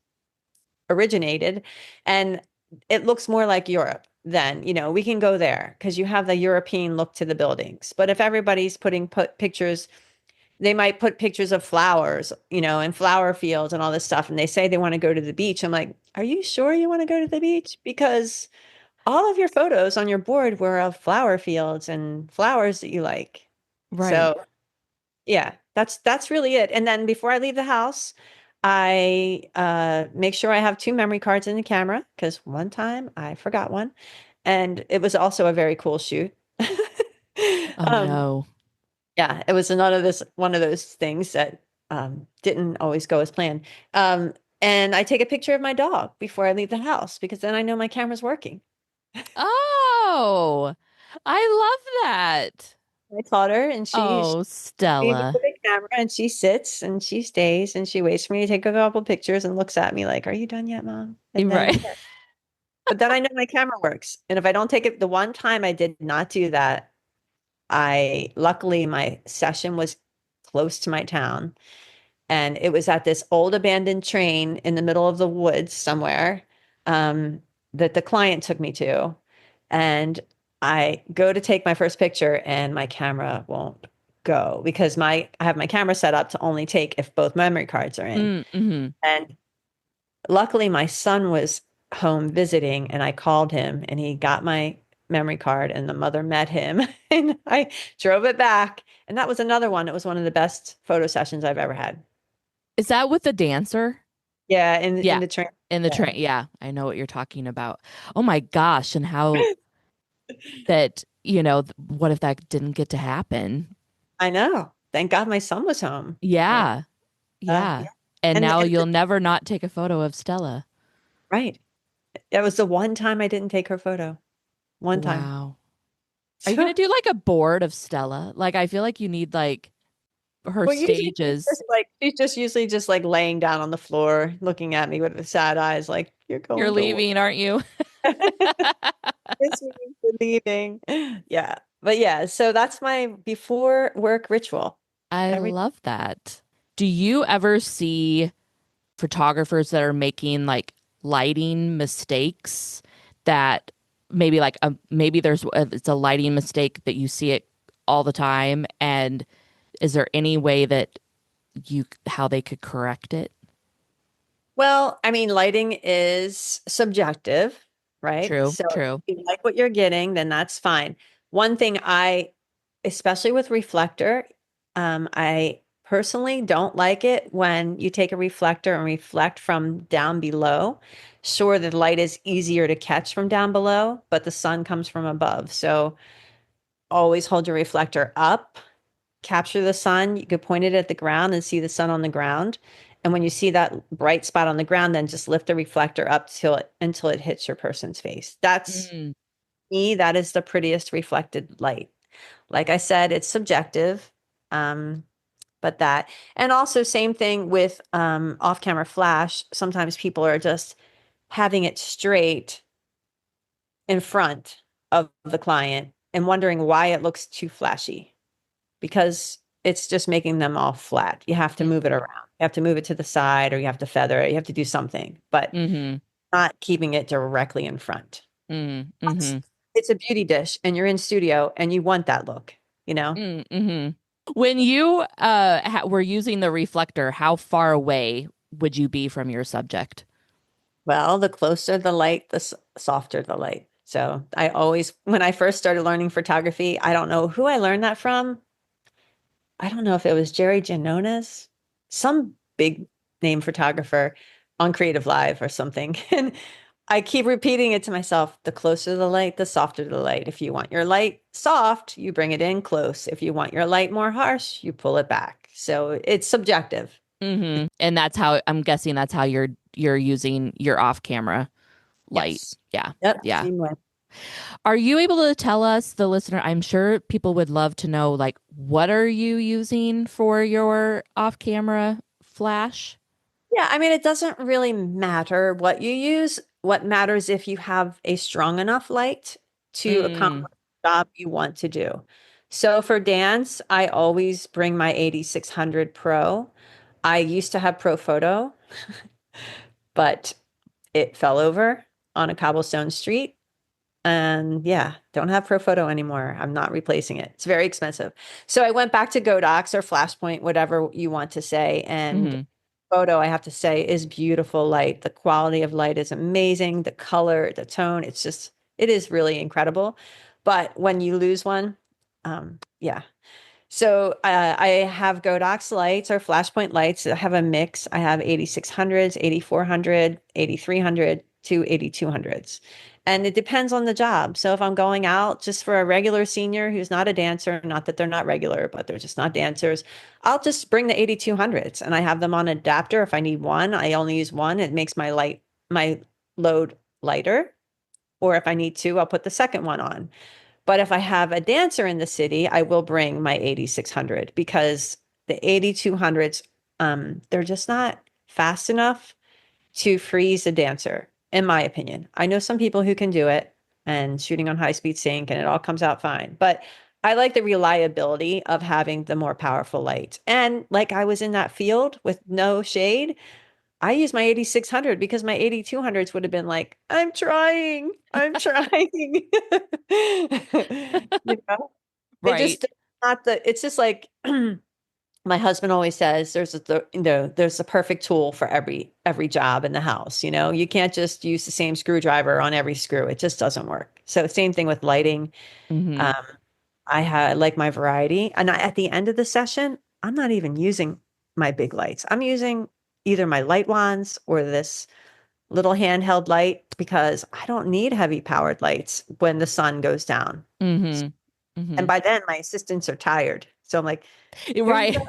originated. And it looks more like Europe, then, we can go there because you have the European look to the buildings. But if everybody's put pictures, they might put pictures of flowers, and flower fields and all this stuff. And they say they want to go to the beach. I'm like, are you sure you want to go to the beach? Because all of your photos on your board were of flower fields and flowers that you like. Right. So yeah, that's really it. And then before I leave the house, I make sure I have two memory cards in the camera because one time I forgot one, and it was also a very cool shoot. Oh Um, no. yeah, it was one of those things that didn't always go as planned. Um, and I take a picture of my dog before I leave the house because then I know my camera's working. Oh, I love that. I taught her, and she Oh, me with the Stella. big camera, and she sits and she stays and she waits for me to take a couple pictures and looks at me like, "Are you done yet, Mom?" And then, Right. but then I know my camera works. And if I don't take it, the one time I did not do that, I luckily my session was close to my town, and it was at this old abandoned train in the middle of the woods somewhere, um, that the client took me to, and I go to take my first picture and my camera won't go because I have my camera set up to only take if both memory cards are in. Mm-hmm. And luckily my son was home visiting and I called him and he got my memory card and the mother met him and I drove it back. And that was another one. It was one of the best photo sessions I've ever had. Is that with the dancer? Yeah, in Yeah. the train. In the Yeah. train. Yeah, I know what you're talking about. Oh my gosh, and how that, what if that didn't get to happen? I know. Thank God my son was home. Yeah. Yeah. Yeah. Yeah. And And now and you'll never not take a photo of Stella. right. It was the one time I didn't take her photo. One time. Wow. Are you gonna So, do like a board of Stella? Like I feel like you need like her well, usually stages. she's just usually just like laying down on the floor, looking at me with the sad eyes, like, "You're You're going to work." leaving, aren't you? This means you're leaving. Yeah. But yeah, so that's my before work ritual. I Every love that. Do you ever see photographers that are making like lighting mistakes that maybe maybe it's a lighting mistake that you see it all the time, and is there any way that you how they could correct it? Well, I mean, lighting is subjective, right? True, So true. if you like what you're getting, then that's fine. One thing especially with reflector, I personally don't like it when you take a reflector and reflect from down below. Sure, the light is easier to catch from down below, but the sun comes from above. So always hold your reflector up, capture the sun. You could point it at the ground and see the sun on the ground. And when you see that bright spot on the ground, then just lift the reflector up until it hits your person's face. That's Mm. me. That is the prettiest reflected light. Like I said, it's subjective. Um, but that, and also same thing with off-camera flash. Sometimes people are just having it straight in front of the client and wondering why it looks too flashy because it's just making them all flat. You have to move it around. You have to move it to the side or you have to feather it. You have to do something, but Mm-hmm. not keeping it directly in front. Mm-hmm. It's, Mm-hmm. it's a beauty dish and you're in studio and you want that look, you know? Mm-hmm. When you were using the reflector, how far away would you be from your subject? Well, the closer the light, the softer the light. So I always, when I first started learning photography, I don't know who I learned that from. I don't know if it was Jerry Janones, some big name photographer on Creative Live or something. And I keep repeating it to myself, the closer the light, the softer the light. If you want your light soft, you bring it in close. If you want your light more harsh, you pull it back. So it's subjective. Mm-hmm. And that's how I'm guessing that's how you're using your off-camera light. Yes. Yeah. Yep. Yeah. Same way. Are you able to tell us, the listener? I'm sure people would love to know, like, what are you using for your off-camera flash? Yeah, I mean, it doesn't really matter what you use. What matters if you have a strong enough light to Mm, accomplish the job you want to do. So for dance, I always bring my 8600 Pro. I used to have Pro Photo, but it fell over on a cobblestone street. And yeah, don't have Pro Photo anymore. I'm not replacing it. It's very expensive. So I went back to Godox or Flashpoint, whatever you want to say, and hmm photo, I have to say, is beautiful light. The quality of light is amazing. The color, the tone, It is really incredible. But when you lose one, yeah. So I have Godox lights or flashpoint lights. I have a mix. I have 8600s, 8400, 8300 to 8200s. And it depends on the job. So if I'm going out just for a regular senior who's not a dancer, not that they're not regular, but they're just not dancers, I'll just bring the 8200s and I have them on adapter. If I need one, I only use one. It makes my load lighter. Or if I need two, I'll put the second one on. But if I have a dancer in the city, I will bring my 8600 because the 8200s, they're just not fast enough to freeze a dancer, in my opinion. I know some people who can do it and shooting on high speed sync and it all comes out fine. But I like the reliability of having the more powerful lights. And like I was in that field with no shade, I use my 8600 because my 8200s would have been like, I'm trying, I'm trying. You know, it Right. just not the, it's just like my husband always says there's a perfect tool for every job in the house. You can't just use the same screwdriver on every screw. It just doesn't work. So same thing with lighting. Hmm. Um, I had like my variety. And at the end of the session, I'm not even using my big lights. I'm using either my light wands or this little handheld light because I don't need heavy powered lights when the sun goes down. Hmm. Hmm. And by then my assistants are tired. So I'm like, here you Right. go.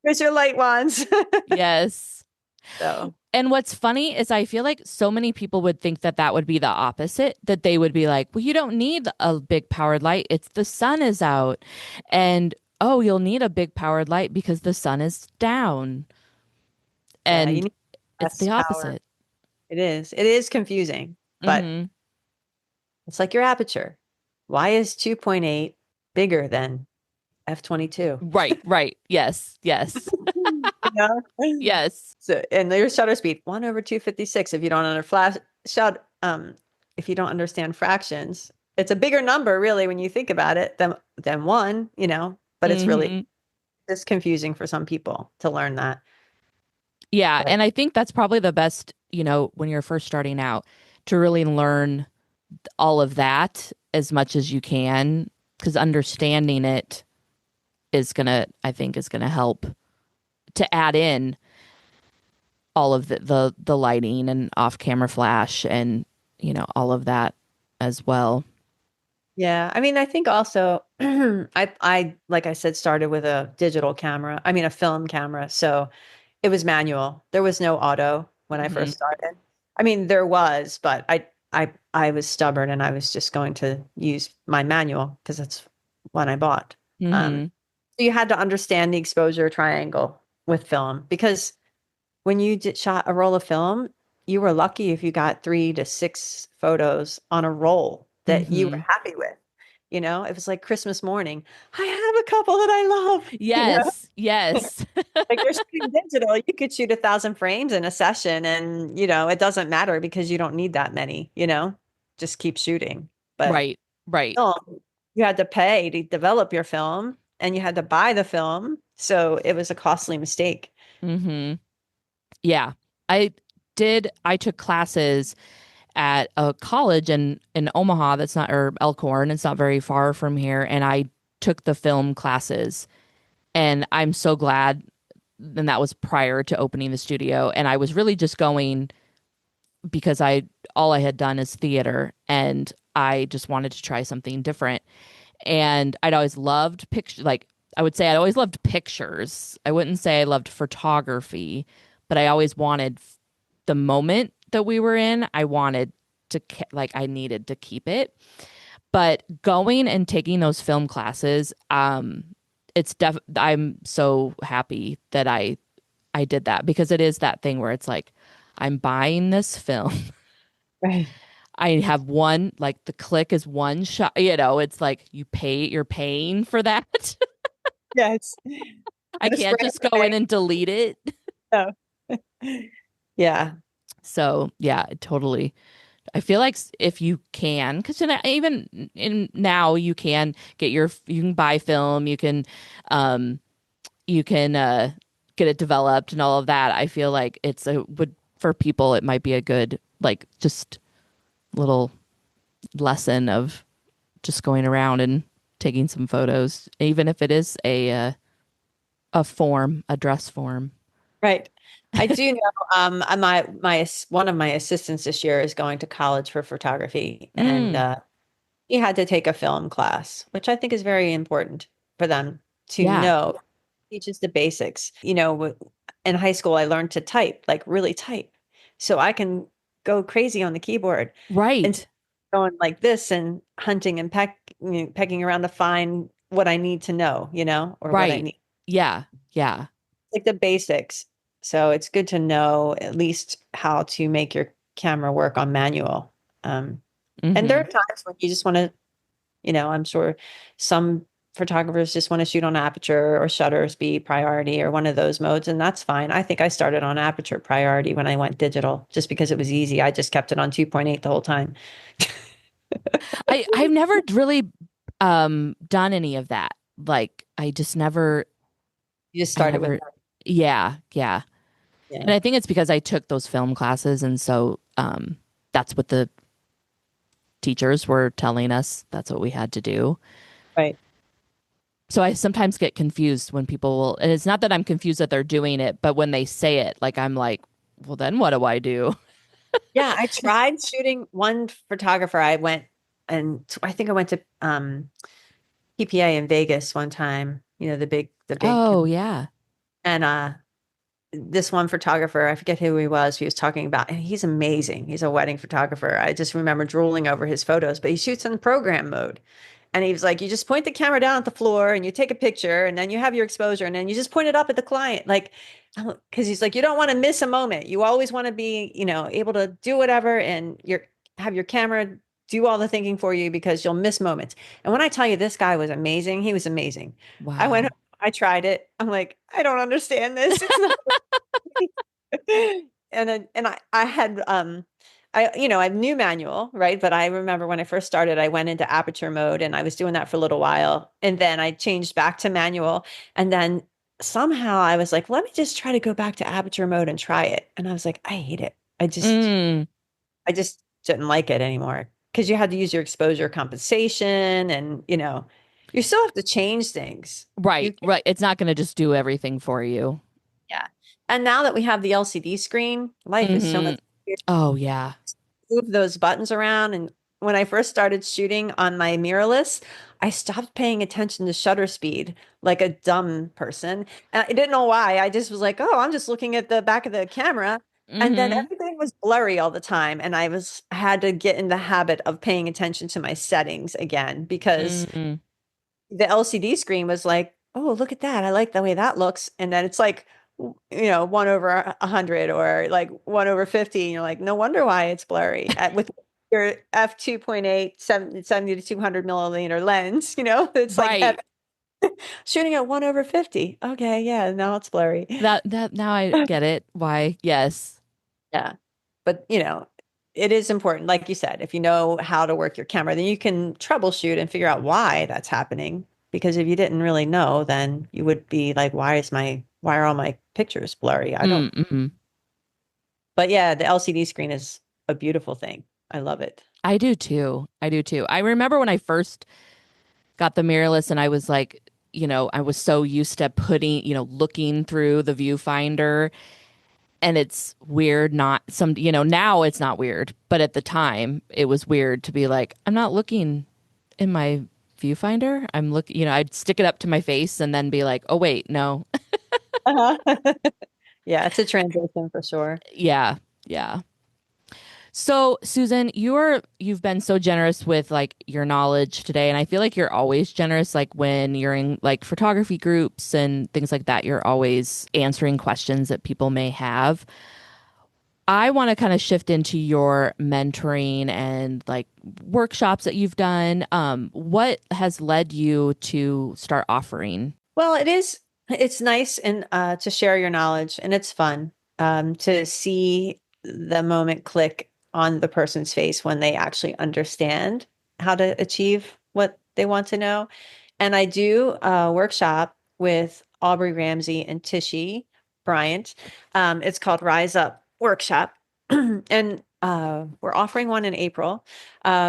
Here's your light wands. Yes. So And what's funny is I feel like so many people would think that that would be the opposite, that they would be like, well, you don't need a big powered light. It's the sun is out. And oh, you'll need a big powered light because the sun is down. yeah, you And need it's less the power. opposite. It is. It is confusing, but Hmm. it's like your aperture. Why is 2.8 bigger than f22? Right, right. Yes, yes, You know? yes. So, and their shutter speed, 1 over 256. Shut, if you don't understand fractions, it's a bigger number, really, when you think about it, than one, but it's really Hmm. just confusing for some people to learn that. Yeah. But And I think that's probably the best, when you're first starting out, to really learn all of that as much as you can, because understanding it I think, is gonna help to add in all of the lighting and off camera flash and, all of that as well. yeah, I mean, I think also I like I said, started with a digital camera. I mean, a film camera. So it was manual. There was no auto when I Hmm. first started. I mean, there was, but I was stubborn and I was just going to use my manual because that's one I bought. Hmm. So you had to understand the exposure triangle with film because when you shot a roll of film, you were lucky if you got 3 to 6 photos on a roll that you were Hmm. happy with. It was like Christmas morning. I have a couple that I love, Yes, yes. like you're shooting digital, you could shoot 1,000 frames in a session and, it doesn't matter because you don't need that many. Just keep shooting. But Right, right. film, you had to pay to develop your film and you had to buy the film. So it was a costly mistake. Hmm. Yeah. I took classes at a college in Omaha that's not or Elkhorn, it's not very far from here, and I took the film classes, and I'm so glad. And that was prior to opening the studio, and I was really just going because I all I had done is theater, and I just wanted to try something different. And I'd always loved pictures. Like, I would say I'd always loved pictures. I wouldn't say I loved photography, but I always wanted the moment that we were in. I wanted to like, I needed to keep it. But going and taking those film classes, I'm so happy that I did that, because it is that thing where it's like, I'm buying this film. Right. I have one, like, the click is one shot, it's like you're paying for that. Yes. I No can't spray in just the go in and delete it. paint. No. Yeah. So yeah, totally. I feel like if you can, because even in now you can buy film, um, you can get it developed and all of that. I feel like it's a would for people it might be a good, like, just little lesson of just going around and taking some photos, even if it is a form, a dress form. Right. I do know one of my assistants this year is going to college for photography, and Mm, he had to take a film class, which I think is very important for them to yeah, know. Teaches the basics. In high school, I learned to type, like really type, so I can go crazy on the keyboard and right, going like this and hunting and pecking around to find what I need to know, or what I right. need, Yeah, yeah. like the basics. So it's good to know at least how to make your camera work on manual. Um, and there Hmm. are times when you just want to, I'm sure some photographers just want to shoot on aperture or shutter speed priority or one of those modes, and that's fine. I think I started on aperture priority when I went digital just because it was easy. I just kept it on 2.8 the whole time. I've never really done any of that. Like I just never You just I started with never yeah, yeah. And yeah, I think it's because I took those film classes and so that's what the teachers were telling us. That's what we had to do. right. So I sometimes get confused when people will, and it's not that I'm confused that they're doing it, but when they say it, like I'm like, well, then what do I do? Yeah, I tried shooting one photographer. I went and I think I went to PPA in Vegas one time, the big Oh, yeah. and this one photographer, I forget who he was talking about, and he's amazing. He's a wedding photographer. I just remember drooling over his photos, but he shoots in program mode. And he was like, you just point the camera down at the floor and you take a picture and then you have your exposure and then you just point it up at the client. Like, because he's like, you don't want to miss a moment. You always want to be, able to do whatever and have your camera do all the thinking for you because you'll miss moments. And when I tell you this guy was amazing, he was amazing. I went, Wow. I tried it. I'm like, I don't understand this. It's not and I had I knew manual, right? But I remember when I first started, I went into aperture mode and I was doing that for a little while. And then I changed back to manual. And then somehow I was like, let me just try to go back to aperture mode and try it. And I was like, I hate it. Mm, I just didn't like it anymore because you had to use your exposure compensation and you still have to change things. right, You right. It's not going to just do everything for you. Yeah. And now that we have the LCD screen, life is so Hmm. much easier. Oh, yeah. Move those buttons around. And when I first started shooting on my mirrorless, I stopped paying attention to shutter speed like a dumb person. And I didn't know why. I just was like, oh, I'm just looking at the back of the camera. And then Hmm. everything was blurry all the time. And I had to get in the habit of paying attention to my settings again because Mm, the LCD screen was like, oh, look at that. I like the way that looks. And then it's like, 1/100 or like 1/50. And you're like, no wonder why it's blurry with your f2.8 70 to 200 millimeter lens, it's like right. shooting at 1/50. Okay. Yeah. Now it's blurry. That now I get it. Why? Yes. Yeah. But, it is important. Like you said, if you know how to work your camera, then you can troubleshoot and figure out why that's happening. Because if you didn't really know, then you would be like, why are all my pictures blurry? I don't, Mm-hmm. but yeah, the LCD screen is a beautiful thing. I love it. I do too. I do too. I remember when I first got the mirrorless and I was like, I was so used to putting, looking through the viewfinder and it's weird not some, now it's not weird, but at the time it was weird to be like, I'm not looking in my viewfinder. I'm looking, I'd stick it up to my face and then be like, oh wait, no. Uh-huh. Yeah, it's a transition for sure. Yeah. Yeah. So, Susan, you've been so generous with like your knowledge today, and I feel like you're always generous like when you're in like photography groups and things like that, you're always answering questions that people may have. I want to kind of shift into your mentoring and like workshops that you've done. What has led you to start offering? Well, it's nice and to share your knowledge and it's fun to see the moment click on the person's face when they actually understand how to achieve what they want to know. And I do a workshop with Aubrey Ramsey and Tishy Bryant. It's called Rise Up Workshop. And We're offering one in April.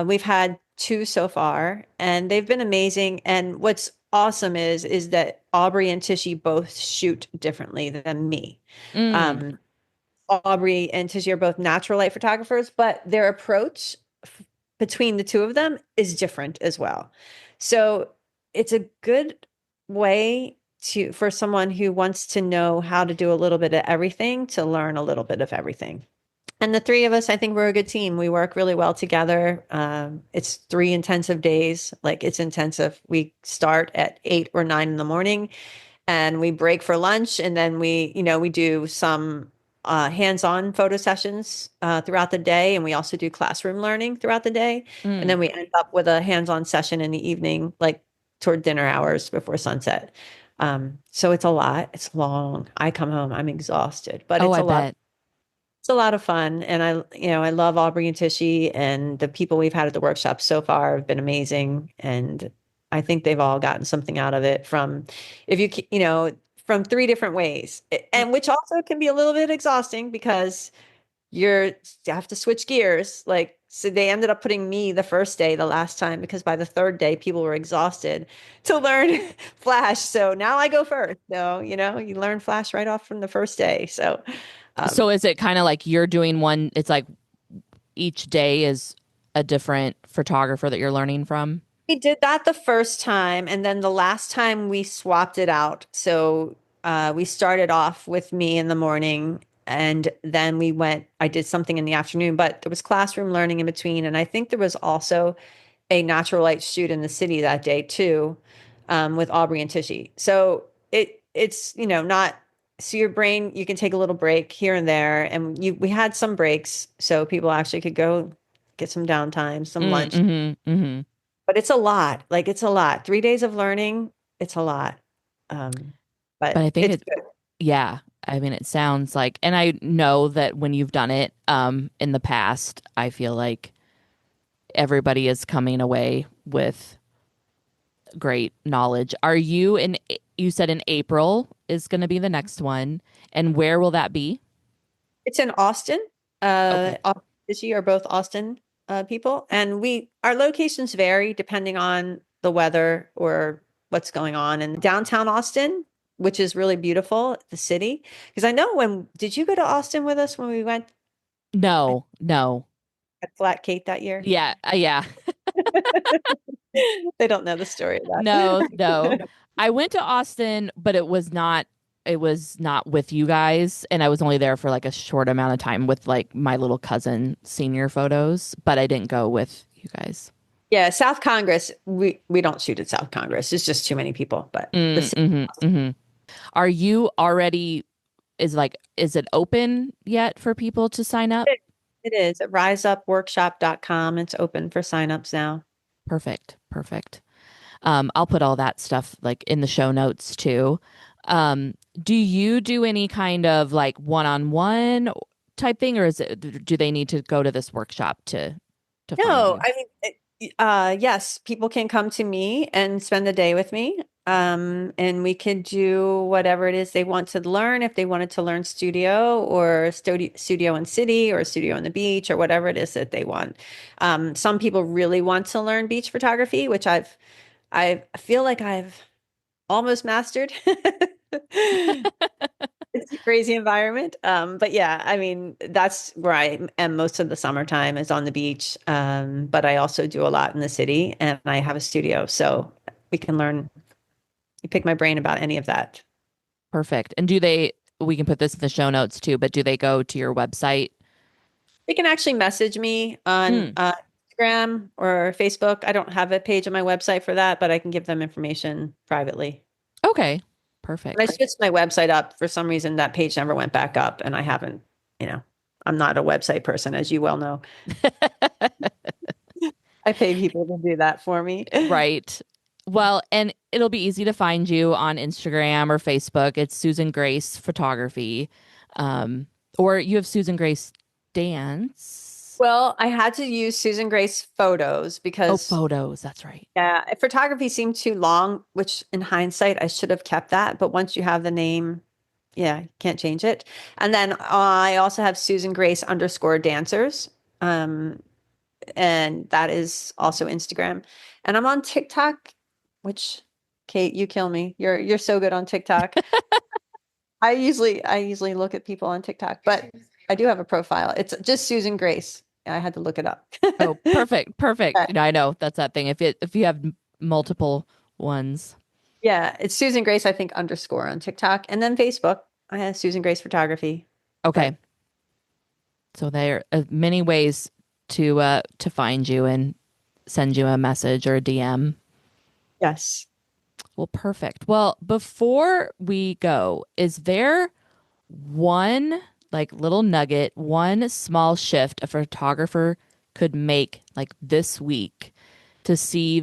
We've had two so far, and they've been amazing. And what's awesome is that Aubrey and Tishy both shoot differently than me. Mm. Um, Aubrey and Tishy are both natural light photographers, but their approach between the two of them is different as well. So it's a good way to for someone who wants to know how to do a little bit of everything to learn a little bit of everything. And the three of us, I think we're a good team. We work really well together. It's 3 intensive days. Like it's intensive. We start at 8 or 9 in the morning and we break for lunch. And then we do some hands-on photo sessions throughout the day. And we also do classroom learning throughout the day. And Mm. then we end up with a hands-on session in the evening, like toward dinner hours before sunset. So it's a lot. It's long. I come home, I'm exhausted, but Oh, it's I a lot. bet. It's a lot of fun. And I love Aubrey and Tishy, and the people we've had at the workshop so far have been amazing. And I think they've all gotten something out of it from, if you, from three different ways. Mm. And which also can be a little bit exhausting because you have to switch gears. Like, so they ended up putting me the first day, the last time, because by the third day, people were exhausted to learn Flash. So now I go first. So, you learn Flash right off from the first day. So, So um, is it kind of like you're doing one, it's like each day is a different photographer that you're learning from? we did that the first time, and then the last time we swapped it out. So we started off with me in the morning, and then I did something in the afternoon, but there was classroom learning in between. And I think there was also a natural light shoot in the city that day too, with Aubrey and Tishy. So it's not so your brain, you can take a little break here and there, and we had some breaks so people actually could go get some downtime, some Mm, lunch. mm-hmm. But it's a lot. Like it's a lot. 3 days of learning, it's a lot. Um, But but I think it's it, good. yeah. I mean, it sounds like, and I know that when you've done it, in the past, I feel like everybody is coming away with great knowledge. You said in April is going to be the next one. And where will that be? It's in Austin. Okay. Austin, Tishy are both Austin people, and our locations vary depending on the weather or what's going on in downtown Austin, which is really beautiful, the city. Because I know did you go to Austin with us when we went No, no. at Flat Kate that year? Yeah, yeah. They don't know the story of No, no. that. I went to Austin, but it was not with you guys, and I was only there for like a short amount of time with like my little cousin senior photos, but I didn't go with you guys. Yeah, South Congress, we don't shoot at South Congress. It's just too many people. But the Mm, city, mm-hmm, mm-hmm. Are you already is it open yet for people to sign up? it is at riseupworkshop.com. It's open for signups now. Perfect. Perfect. I'll put all that stuff like in the show notes too. Do you do any kind of like one-on-one type thing, or do they need to go to this workshop to find No, you? I mean, yes, people can come to me and spend the day with me. And we could do whatever it is they want to learn. If they wanted to learn studio or studio in city or studio on the beach or whatever it is that they want. Some people really want to learn beach photography, which I feel like I've almost mastered. It's a crazy environment. But yeah, I mean, that's where I am most of the summertime is on the beach. But I also do a lot in the city and I have a studio. So we can learn, you pick my brain about any of that. Perfect. And we can put this in the show notes too, but do they go to your website? They can actually message me on Mm, Instagram or Facebook. I don't have a page on my website for that, but I can give them information privately. okay. When I Perfect. switched my website up, for some reason, that page never went back up, and I haven't, you know, I'm not a website person, as you well know. I pay people to do that for me. Right. Well, and it'll be easy to find you on Instagram or Facebook. It's Susan Grace Photography. Um, or you have Susan Grace Dance. Well, I had to use Susan Grace photos Oh, because, photos. That's right. yeah, photography seemed too long, which in hindsight, I should have kept that. But once you have the name, yeah, you can't change it. And then I also have Susan Grace _dancers. And that is also Instagram. And I'm on TikTok, which Kate, you kill me. You're so good on TikTok. I usually look at people on TikTok, but I do have a profile. It's just Susan Grace. I had to look it up. Oh, perfect, perfect. I know that's that thing. If you have multiple ones. Yeah, it's Susan Grace, I think, underscore on TikTok. And then Facebook. I have Susan Grace Photography. Okay. But So there are many ways to find you and send you a message or a DM. yes. Well, perfect. Well, before we go, is there one like little nugget, one small shift a photographer could make like this week to see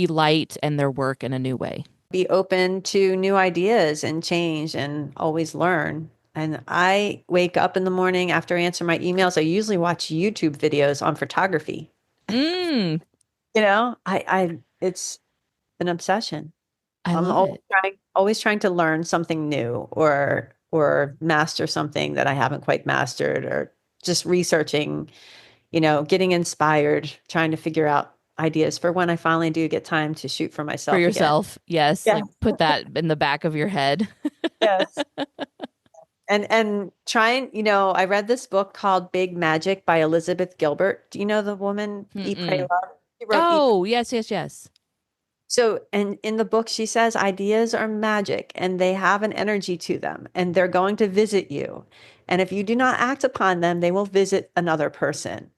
light and their work in a new way? Be open to new ideas and change and always learn. And I wake up in the morning after I answer my emails. I usually watch YouTube videos on photography. Mm, It's an obsession. I I'm love it. always trying to learn something new or master something that I haven't quite mastered, or just researching, getting inspired, trying to figure out ideas for when I finally do get time to shoot for For myself again. yourself. Yes, Yeah. like put that in the back of your head. Yes. And trying, I read this book called Big Magic by Elizabeth Gilbert. Do you know the woman Eat, Pray, Mm-mm. Love? She wrote Eat. Oh, yes, yes, yes. So, and in the book, she says ideas are magic and they have an energy to them and they're going to visit you. And if you do not act upon them, they will visit another person.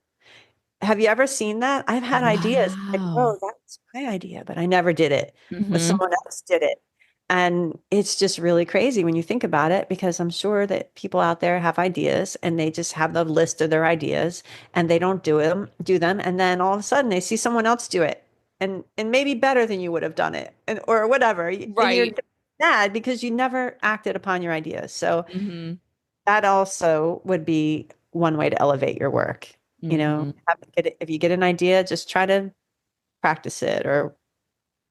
Have you ever seen that? I've had ideas like, Wow. oh, that's my idea, but I never did it, but Hmm. someone else did it. And it's just really crazy when you think about it, because I'm sure that people out there have ideas and they just have the list of their ideas and they don't do them. And then all of a sudden they see someone else do it and maybe better than you would have done it, and or whatever. And you're Right. mad because you never acted upon your ideas. So Hmm. that also would be one way to elevate your work. Hmm. If you get an idea, just try to practice it, or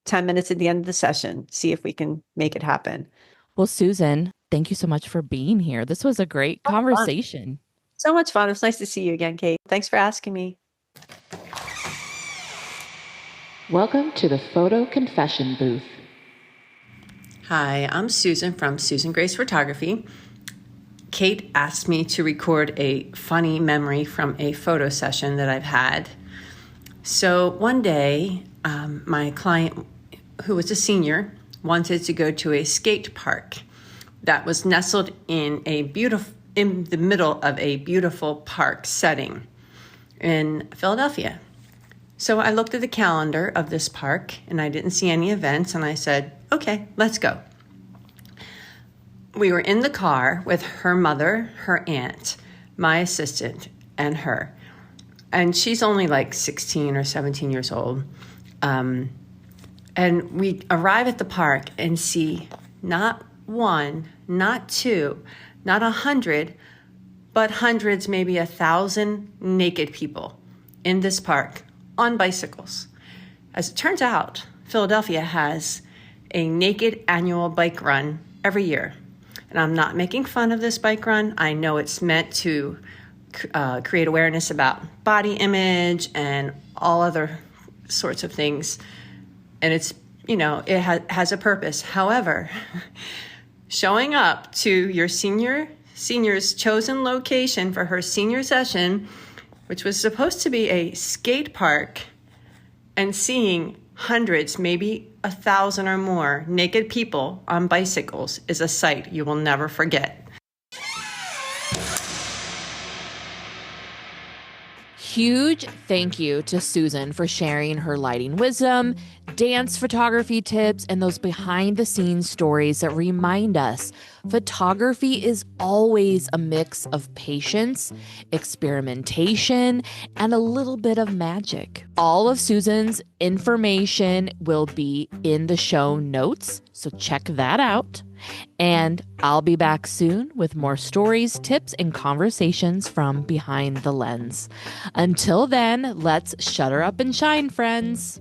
10 minutes at the end of the session, see if we can make it happen. Well, Susan, thank you so much for being here. This was a great Fun. conversation. So much fun. It was nice to see you again, Kate. Thanks for asking me. Welcome to the photo confession booth. Hi, I'm Susan from Susan Grace Photography. Kate asked me to record a funny memory from a photo session that I've had. So one day, my client, who was a senior, wanted to go to a skate park that was nestled in the middle of a beautiful park setting in Philadelphia. So I looked at the calendar of this park and I didn't see any events, and I said, okay, let's go. We were in the car with her mother, her aunt, my assistant, and her. And she's only like 16 or 17 years old. And we arrive at the park and see not one, not two, not 100, but hundreds, maybe 1,000 naked people in this park on bicycles. As it turns out, Philadelphia has a naked annual bike run every year. And I'm not making fun of this bike run. I know it's meant to create awareness about body image and all other sorts of things. And it's, it has a purpose. However, showing up to your senior's chosen location for her senior session, which was supposed to be a skate park, and seeing hundreds, maybe 1,000 or more naked people on bicycles is a sight you will never forget. Huge thank you to Susan for sharing her lighting wisdom, dance photography tips, and those behind the scenes stories that remind us photography is always a mix of patience, experimentation, and a little bit of magic. All of Susan's information will be in the show notes, so check that out. And I'll be back soon with more stories, tips, and conversations from behind the lens. Until then, let's shut her up and shine, friends.